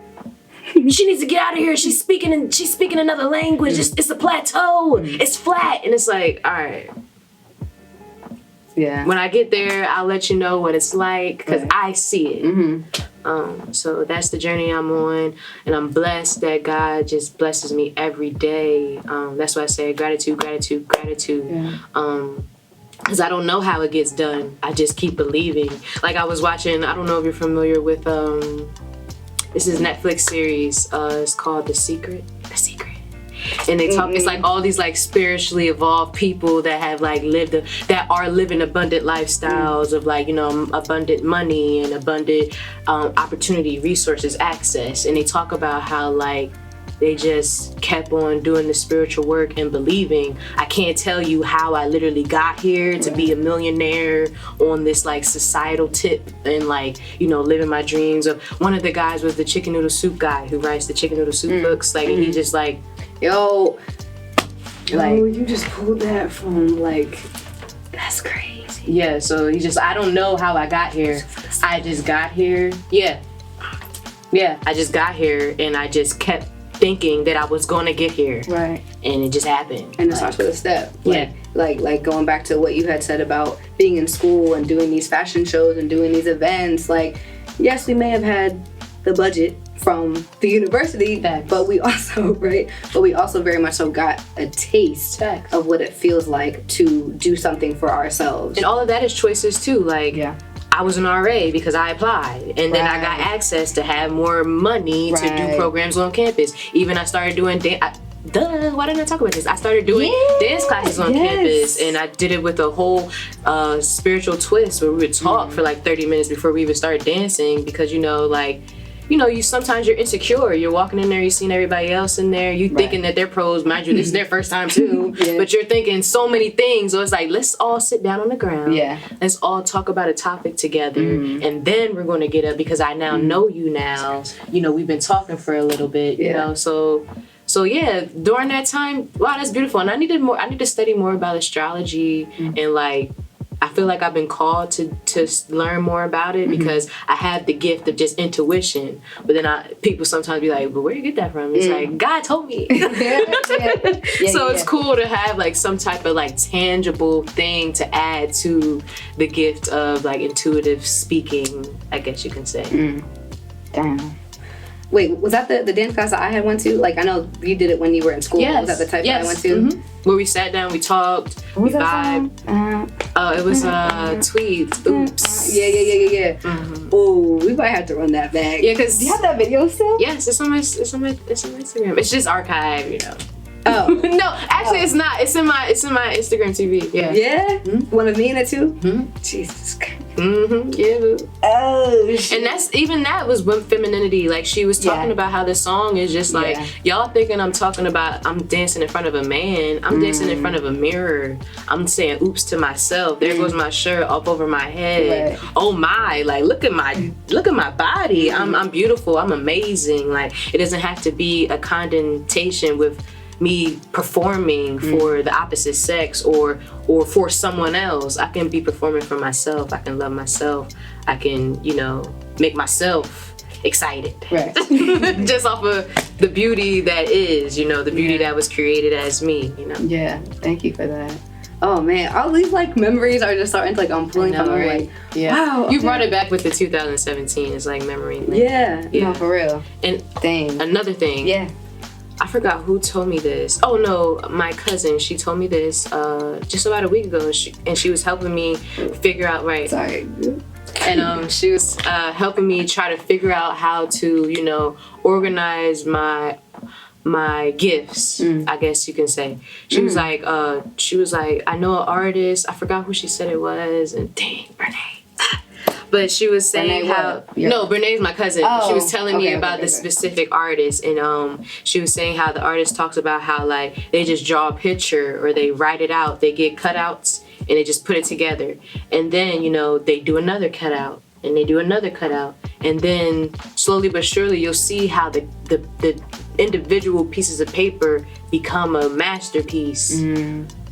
She needs to get out of here. She's speaking another language. It's a plateau. It's flat, and it's like, all right. When I get there, I'll let you know what it's like because I see it. So that's the journey I'm on, and I'm blessed that God just blesses me every day. That's why I say gratitude. Because I don't know how it gets done. I just keep believing. Like I was watching, I don't know if you're familiar with this is Netflix series. It's called The Secret. And they talk, it's like all these like spiritually evolved people that have like that are living abundant lifestyles of like, abundant money and abundant opportunity, resources, access. And they talk about how like they just kept on doing the spiritual work and believing. I can't tell you how I literally got here to be a millionaire on this like societal tip and like, living my dreams. Of one of the guys was the chicken noodle soup guy who writes the chicken noodle soup books. Like, and he just like, Yo, you just pulled that from like, that's crazy. Yeah, so I don't know how I got here. I just got here. Yeah, I just got here and I just kept thinking that I was gonna get here. Right. And it just happened. And it starts with a step. Like going back to what you had said about being in school and doing these fashion shows and doing these events. Like, yes, we may have had the budget from the university, but we also very much so got a taste of what it feels like to do something for ourselves. And all of that is choices too. Like, I was an RA because I applied, and then I got access to have more money to do programs on campus. Even I started doing why didn't I talk about this? I started doing dance classes on campus, and I did it with a whole spiritual twist where we would talk for like 30 minutes before we even started dancing because you sometimes you're insecure. You're walking in there, you're seeing everybody else in there, you thinking that they're pros. Mind you, this is their first time too. But you're thinking so many things. So it's like, let's all sit down on the ground. Let's all talk about a topic together, and then we're going to get up because I now know you now. We've been talking for a little bit. So yeah, during that time, wow, that's beautiful. And I need to study more about astrology and like. I feel like I've been called to learn more about it because I have the gift of just intuition. But then people sometimes be like, but where do you get that from? It's like, God told me. So it's cool to have like some type of like tangible thing to add to the gift of like intuitive speaking, I guess you can say. Damn. Wait, was that the dance class that I had went to? Like, I know you did it when you were in school. Yes. Was that the type that I went to? Where we sat down, we talked, we vibed. It was Tweeds. Oops. Yeah. Oh, we might have to run that back. Yeah, because do you have that video still? Yes, it's on my Instagram. It's just archived, Oh no, actually, it's not. It's in my Instagram TV. Yeah. One of me in it too. Jesus Christ. Yeah, boo. Oh, shit. And that was when femininity, like she was talking about how this song is just like, y'all thinking I'm talking about I'm dancing in front of a man, I'm dancing in front of a mirror, I'm saying oops to myself, there goes my shirt up over my head, oh my, like look at my body, I'm beautiful, I'm amazing. Like it doesn't have to be a connotation with me performing for the opposite sex or for someone else. I can be performing for myself. I can love myself. I can, make myself excited. Right. Just off of the beauty that is, the beauty that was created as me, Yeah, thank you for that. Oh man, all these like memories are just starting to like I'm pulling from right? Wow. Okay. You brought it back with the 2017. It's like memory. Yeah. No, for real. And another thing. Yeah. I forgot who told me this. Oh no, my cousin. She told me this just about a week ago, and she was helping me figure out. Right. Sorry. And she was helping me try to figure out how to, organize my gifts. I guess you can say. She was like, I know an artist. I forgot who she said it was, and dang, Renee. But she was saying no, Brené's my cousin. She was telling me about the specific artist, and she was saying how the artist talks about how like they just draw a picture or they write it out, they get cutouts and they just put it together, and then they do another cutout and they do another cutout, and then slowly but surely you'll see how the individual pieces of paper become a masterpiece.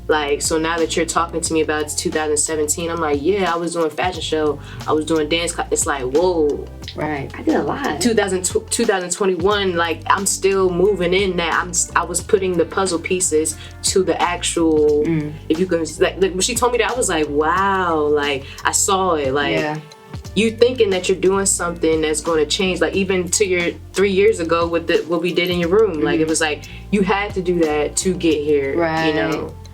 Like, so now that you're talking to me about it's 2017, I'm like, yeah, I was doing fashion show, I was doing dance class. It's like, whoa. Right. I did a lot. 2021, like, I'm still moving in that. I was putting the puzzle pieces to the actual, if you can, like when she told me that, I was like, wow, like, I saw it. Like, you thinking that you're doing something that's going to change, like even to your 3 years ago with what we did in your room. Like, it was like, you had to do that to get here, right.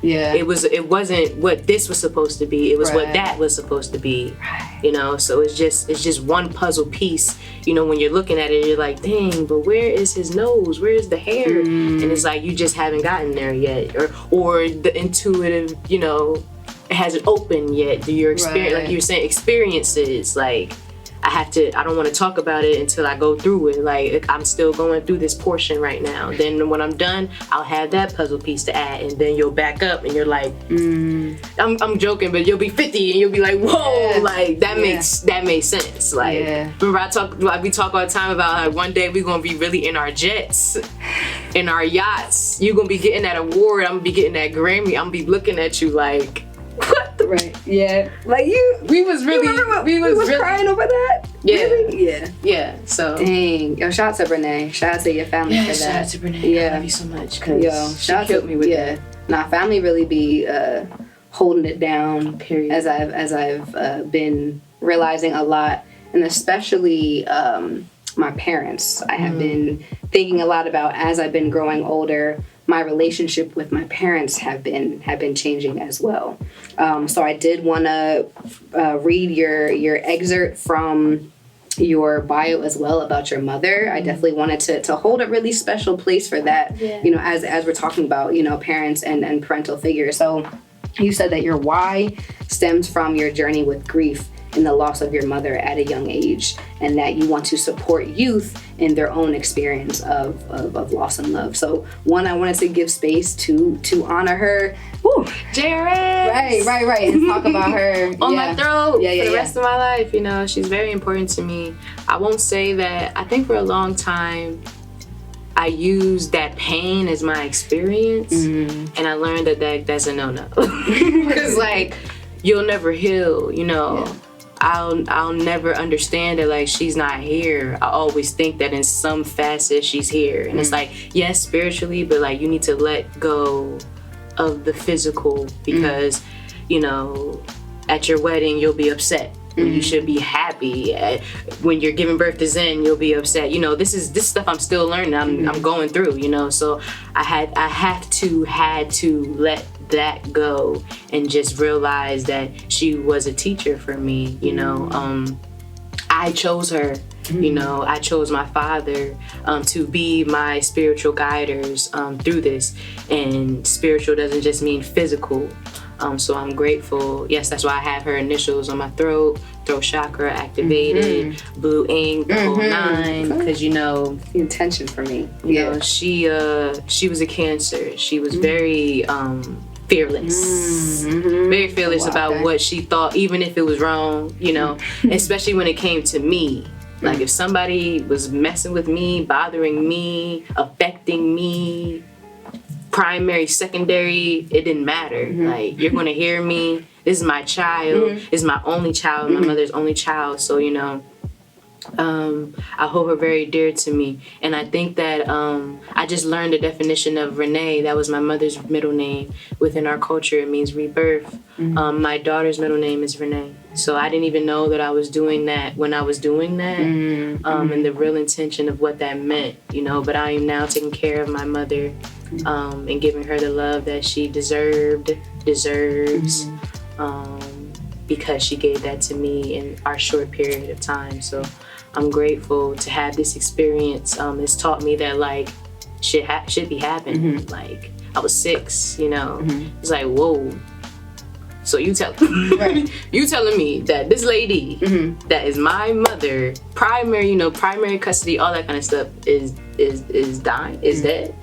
Yeah. It wasn't what this was supposed to be. It was what that was supposed to be. Right. So it's just one puzzle piece. When you're looking at it, you're like, dang, but where is his nose? Where is the hair? And it's like you just haven't gotten there yet. Or the intuitive, it hasn't opened yet. Your experience, like you were saying, experiences, like I don't want to talk about it until I go through it. Like, I'm still going through this portion right now. Then when I'm done, I'll have that puzzle piece to add, and then you'll back up and you're like, I'm joking, but you'll be 50 and you'll be like, whoa, like that makes sense. Like, remember we talk all the time about how one day we're gonna be really in our jets, in our yachts. You're gonna be getting that award, I'm gonna be getting that Grammy. I'm gonna be looking at you like, what the? Right. Yeah. Like we was really crying over that. Yeah. Really? Yeah. Yeah. So dang. Yo, shout out to Renee. Shout out to your family for that. Shout out to Renee. Yeah. I love you so much. Yo, she killed me with that. Nah, family really be holding it down. Period. As I've been realizing a lot, and especially my parents. I have been thinking a lot about as I've been growing older. My relationship with my parents have been changing as well. So I did want to read your excerpt from your bio as well about your mother. I definitely wanted to hold a really special place for that. Yeah. As we're talking about parents and parental figures. So you said that your why stems from your journey with grief and the loss of your mother at a young age, and that you want to support youth in their own experience of loss and love. So one, I wanted to give space to honor her. Woo. JRS! Right. And talk about her. On my throat for the rest of my life. She's very important to me. I won't say that. I think for a long time, I used that pain as my experience, and I learned that that's a no-no. Because, like, you'll never heal, Yeah. I'll never understand that, like, she's not here. I always think that in some facet she's here. And it's like, yes, spiritually, but, like, you need to let go of the physical because, at your wedding, you'll be upset. You should be happy. When you're giving birth to Zen, you'll be upset. This stuff I'm still learning. I'm going through. So I had to let that go and just realize that she was a teacher for me. I chose her. I chose my father to be my spiritual guiders through this. And spiritual doesn't just mean physical. So I'm grateful. Yes, that's why I have her initials on my throat chakra activated, blue ink, the whole nine. Because the intention for me. You know, she was a Cancer. She was very fearless, very fearless about what she thought, even if it was wrong. You know, especially when it came to me. Like if somebody was messing with me, bothering me, affecting me, primary, secondary, it didn't matter. Like, you're gonna hear me. This is my child. This is my only child, my mother's only child. So, you know, I hold her very dear to me. And I think that I just learned the definition of Renee. That was my mother's middle name. Within our culture, it means rebirth. My daughter's middle name is Renee. So I didn't even know that I was doing that when I was doing that, and the real intention of what that meant, you know. But I am now taking care of my mother and giving her the love that she deserves, because she gave that to me in our short period of time. So I'm grateful to have this experience. It's taught me that, like, shit should be happening. Like, I was 6, you know. It's like, whoa. So you you telling me that this lady that is my mother, primary custody, all that kind of stuff is dying, is dead.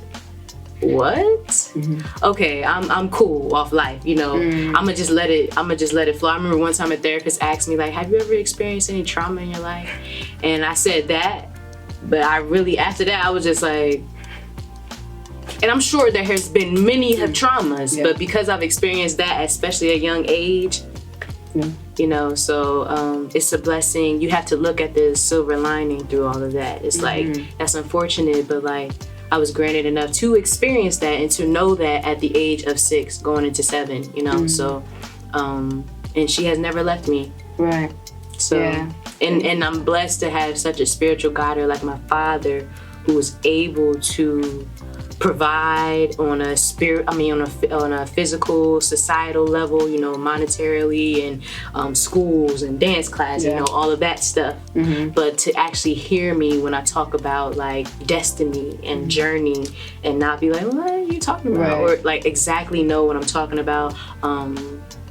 What? Okay, I'm cool off life, you know. I'ma just let it flow. I remember one time a therapist asked me, like, have you ever experienced any trauma in your life? And I said that, but I really, after that, I was just like, and I'm sure there has been many traumas, but because I've experienced that, especially at a young age, you know, so it's a blessing. You have to look at the silver lining through all of that. It's like, that's unfortunate, but like, I was granted enough to experience that and to know that at the age of 6, going into 7, you know, so, and she has never left me. Right. So, and I'm blessed to have such a spiritual guider like my father, who was able to provide on a on a physical, societal level, you know, monetarily, and schools and dance class, you know, all of that stuff. But to actually hear me when I talk about like destiny and journey, and not be like, what are you talking about? Or like exactly know what I'm talking about.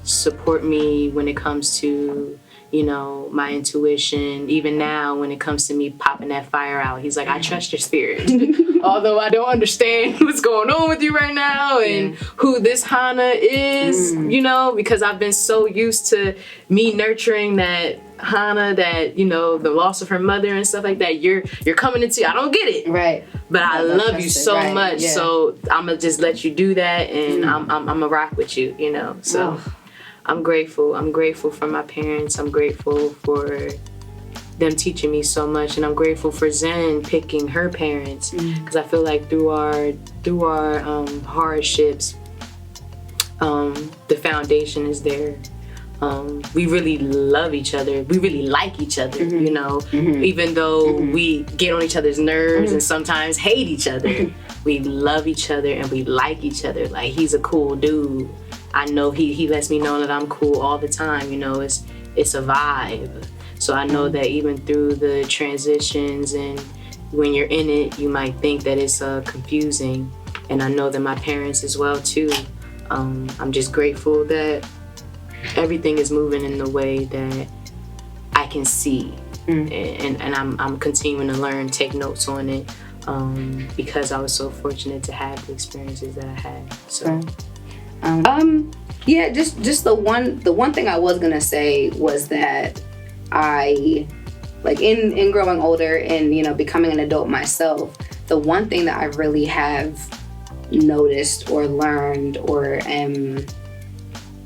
Support me when it comes to, you know, my intuition. Even now, when it comes to me popping that fire out, he's like, I trust your spirit. Although I don't understand what's going on with you right now and who this Hana is, you know, because I've been so used to me nurturing that Hana, that, you know, the loss of her mother and stuff like that. You're coming into, I don't get it. Right. But I love you so much. Yeah. So I'm going to just let you do that, and I'm going to rock with you, you know. So I'm grateful. I'm grateful for my parents. I'm grateful for them teaching me so much, and I'm grateful for Zen picking her parents, because I feel like through our hardships, the foundation is there. We really love each other. We really like each other, you know, even though we get on each other's nerves and sometimes hate each other. We love each other and we like each other. Like, he's a cool dude. I know he lets me know that I'm cool all the time, you know. It's a vibe. So I know that even through the transitions and when you're in it, you might think that it's confusing. And I know that my parents as well too. I'm just grateful that everything is moving in the way that I can see. And I'm continuing to learn, take notes on it, because I was so fortunate to have the experiences that I had. So. Yeah, just the one thing I was gonna say was that I, like, in growing older and, you know, becoming an adult myself, the one thing that I really have noticed or learned or am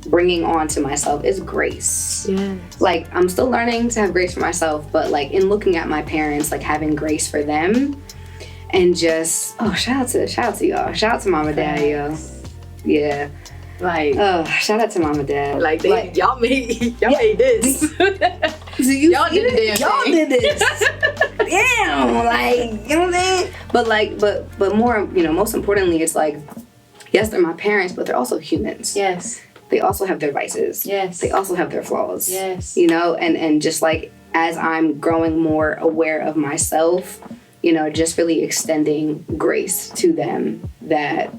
bringing on to myself is grace. Yes. Like, I'm still learning to have grace for myself, but like in looking at my parents, like having grace for them, and just shout out to y'all. Shout out to mom and dad, yo. Yeah. Like, shout out to mom and dad. Like, y'all made this. Y'all did this. Damn, like, you know what I'm saying? But more, you know, most importantly, it's like, yes, they're my parents, but they're also humans. Yes. They also have their vices. Yes. They also have their flaws. Yes. You know, and just like, as I'm growing more aware of myself, you know, just really extending grace to them, that,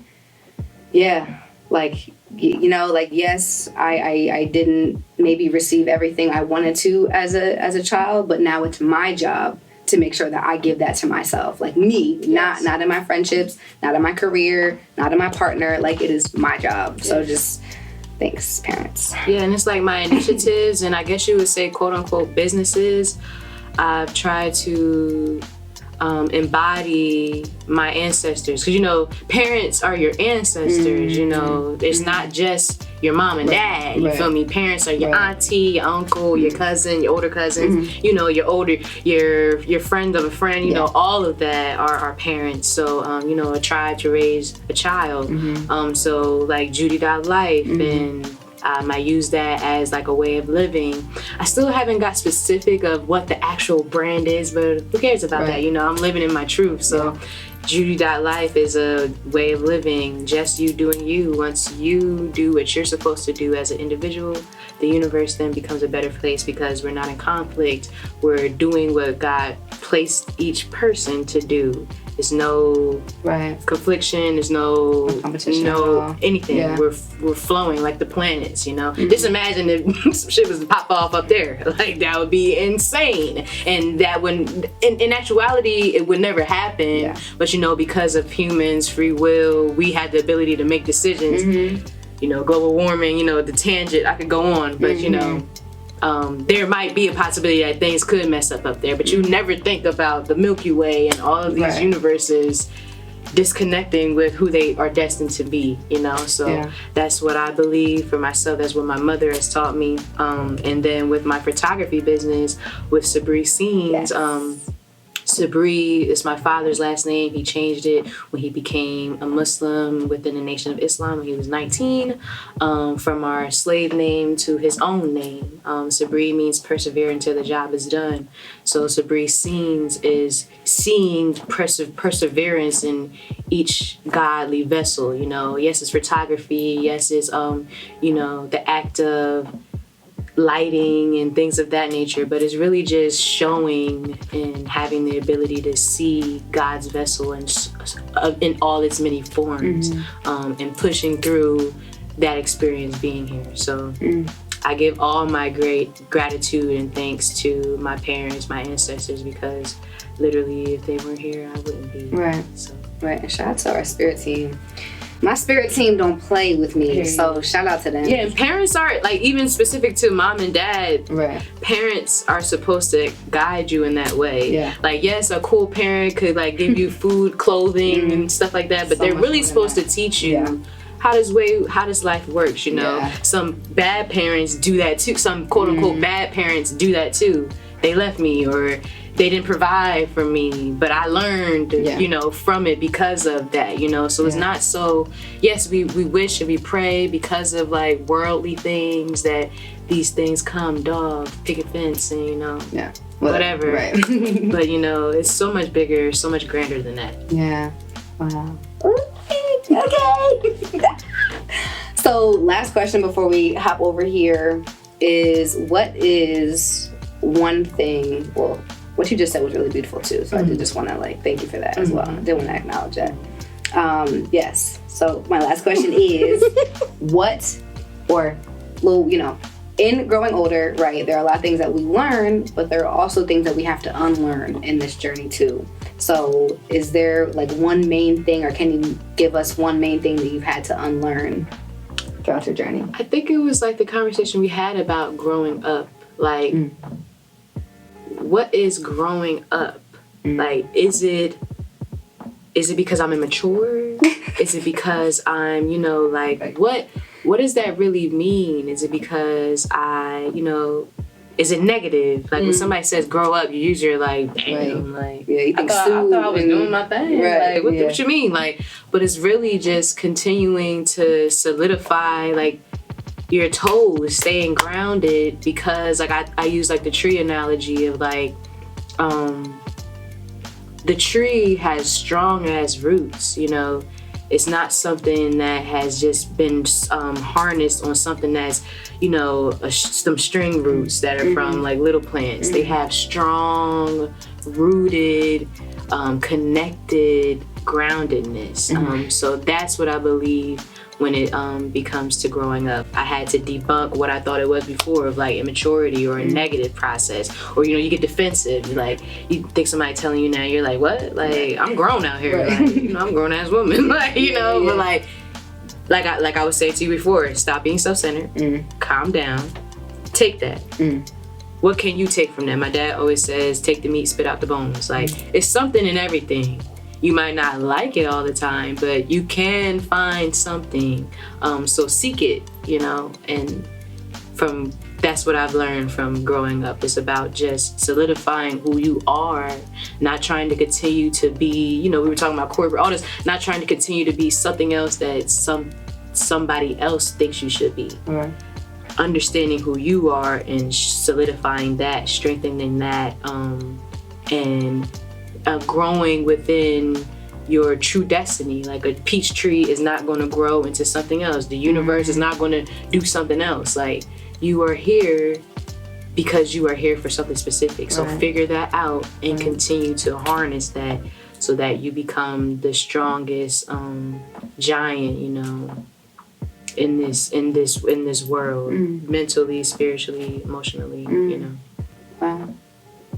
like, you know, like, yes, I didn't maybe receive everything I wanted to as a child, but now it's my job to make sure that I give that to myself, like me, not in my friendships, not in my career, not in my partner. Like, it is my job. So just thanks, parents. Yeah, and it's like my initiatives, and I guess you would say quote unquote businesses. I've tried to embody my ancestors, because, you know, parents are your ancestors. You know, it's not just your mom and dad. You feel me? Parents are your auntie, your uncle, your cousin, your older cousins. You know, your friend of a friend. You know, all of that are our parents. So you know, I tried to raise a child. So like Judy.life and. I use that as like a way of living. I still haven't got specific of what the actual brand is, but who cares about that? You know, I'm living in my truth. So Judy.life is a way of living, just you doing you. Once you do what you're supposed to do as an individual, the universe then becomes a better place, because we're not in conflict. We're doing what God placed each person to do. There's no confliction. There's no competition. No anything. We're flowing like the planets. You know. Just imagine if some shit was to pop off up there. Like, that would be insane. And that would, in actuality, it would never happen. But you know, because of humans' free will, we had the ability to make decisions. You know, global warming. You know, the tangent. I could go on, but you know. There might be a possibility that things could mess up there, but you never think about the Milky Way and all of these universes disconnecting with who they are destined to be, you know? So that's what I believe for myself. That's what my mother has taught me. And then with my photography business, with Sabree Scenes, Sabree is my father's last name. He changed it when he became a Muslim within the Nation of Islam when he was 19, from our slave name to his own name. Sabree means persevere until the job is done. So Sabree Scenes is seeing perseverance in each godly vessel. You know, yes, it's photography. Yes, it's you know, the act of lighting and things of that nature, but it's really just showing and having the ability to see God's vessel in all its many forms, and pushing through that experience being here. So I give all my great gratitude and thanks to my parents, my ancestors, because literally if they weren't here, I wouldn't be. And shout out to our spirit team. My spirit team don't play with me, so shout out to them. Yeah, and parents are, like, even specific to mom and dad, parents are supposed to guide you in that way. Like, yes, a cool parent could, like, give you food, clothing, and stuff like that, but they're really supposed to teach you how does life works, you know? Some bad parents do that too. Some quote-unquote bad parents do that too. They left me, or they didn't provide for me, but I learned, you know, from it because of that, you know. So it's not so, yes, we wish and we pray because of, like, worldly things that these things come, dog, picket fence, and, you know, whatever. But, you know, it's so much bigger, so much grander than that. Wow. Okay. So last question before we hop over here is, what is one thing, well, what you just said was really beautiful too, so I did just want to, like, thank you for that as well. I did want to acknowledge that. Yes, so my last question is, what, or, well, you know, in growing older, right, there are a lot of things that we learn, but there are also things that we have to unlearn in this journey too. So is there, like, one main thing, or can you give us one main thing that you've had to unlearn throughout your journey? I think it was like the conversation we had about growing up. Like, what is growing up? Like, is it because I'm immature? Is it because I'm, you know, like, what does that really mean? Is it because I, you know, is it negative? Like, when somebody says grow up, you use your, like, damn, like, you I thought I was doing my thing. Like, what you mean? Like, but it's really just continuing to solidify, like, your toes, staying grounded, because, like, I use, like, the tree analogy of, like, the tree has strong ass roots, you know. It's not something that has just been harnessed on something that's, you know, some string roots that are from, like, little plants. They have strong, rooted, connected groundedness. So that's what I believe when it becomes to growing up. I had to debunk what I thought it was before of like immaturity or a negative process, or you get defensive. Like you think somebody telling you now, you're like, what? Like I'm grown out here. Right. Like, I'm a grown ass woman. Like but like I was saying to you before, stop being self-centered. Calm down. Take that. What can you take from that? My dad always says, take the meat, spit out the bones. Like it's something in everything. You might not like it all the time, but you can find something. So seek it, and that's what I've learned from growing up. It's about just solidifying who you are, not trying to continue to be, we were talking about corporate artists, not trying to continue to be something else that somebody else thinks you should be. Understanding who you are and solidifying that, strengthening that, and growing within your true destiny. Like a peach tree is not going to grow into something else. The universe is not going to do something else. Like you are here because you are here for something specific. So figure that out and continue to harness that so that you become the strongest giant, in this world, mentally, spiritually, emotionally, Wow.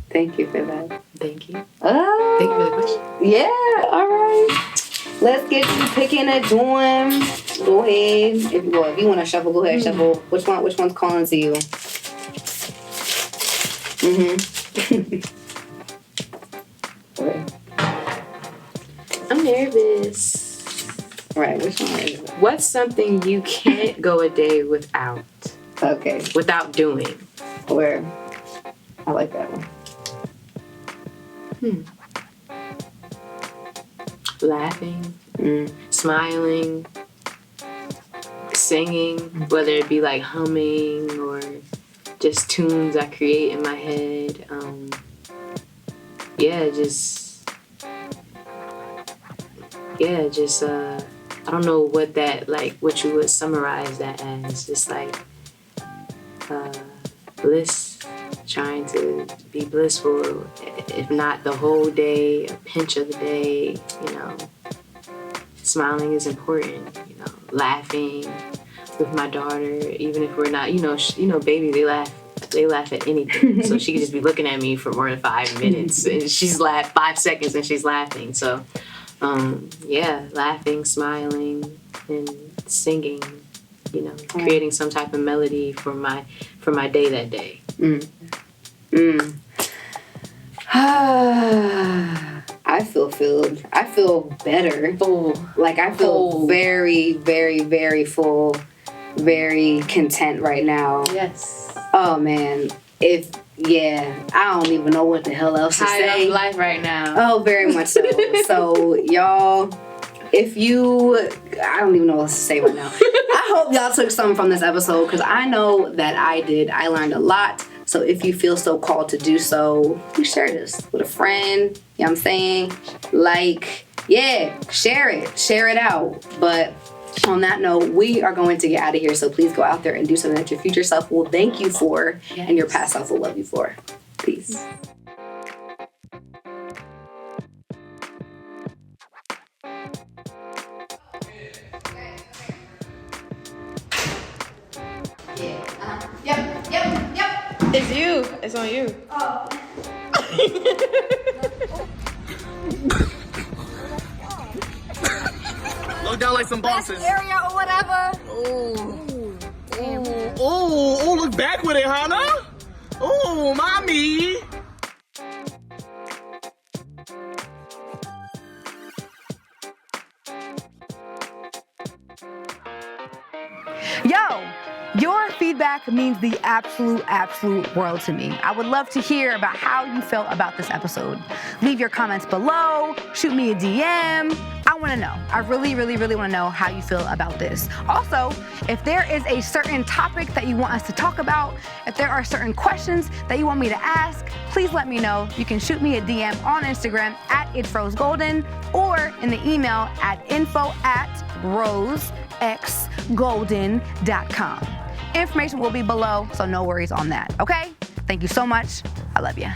Thank you for that. Thank you. Thank you for the question. Yeah, all right. Let's get you picking a dorm. Go ahead. If you want to shuffle, go ahead, shuffle. Which one's calling to you? I'm nervous. Right, which one is it? What's something you can't go a day without? Okay. Without doing? Where? I like that one. Laughing, smiling, singing, whether it be like humming or just tunes I create in my head. I don't know what you would summarize that as. Just like bliss, trying to be blissful, if not the whole day, a pinch of the day, Smiling is important, laughing with my daughter, even if we're not, babies, they laugh at anything. So she could just be looking at me for more than 5 minutes and she's 5 seconds and she's laughing. So, laughing, smiling, and singing, creating some type of melody for my day that day. I feel filled. I feel better. Like I feel very, very, very full, very content right now. Yes. Oh man. I don't even know what the hell else to say. High of life right now. Oh, very much so. So y'all, I don't even know what to say right now. I hope y'all took something from this episode because I know that I did. I learned a lot. So if you feel so called to do so, please share this with a friend. You know what I'm saying? Share it. Share it out. But on that note, we are going to get out of here. So please go out there and do something that your future self will thank you for and your past self will love you for. Peace. Yep. It's you. It's on you. Oh. Look down like some bosses. Area or whatever. Oh, look back with it, Hana. Oh, mommy. Yo, your feedback means the absolute world to me. I would love to hear about how you felt about this episode. Leave your comments below, shoot me a DM. I want to know. I really want to know how you feel about this. Also, if there is a certain topic that you want us to talk about, if there are certain questions that you want me to ask, please let me know. You can shoot me a DM on Instagram at @itfrozegolden or in the email at info@rosexgolden.com. Information will be below, so no worries on that, okay? Thank you so much. I love you.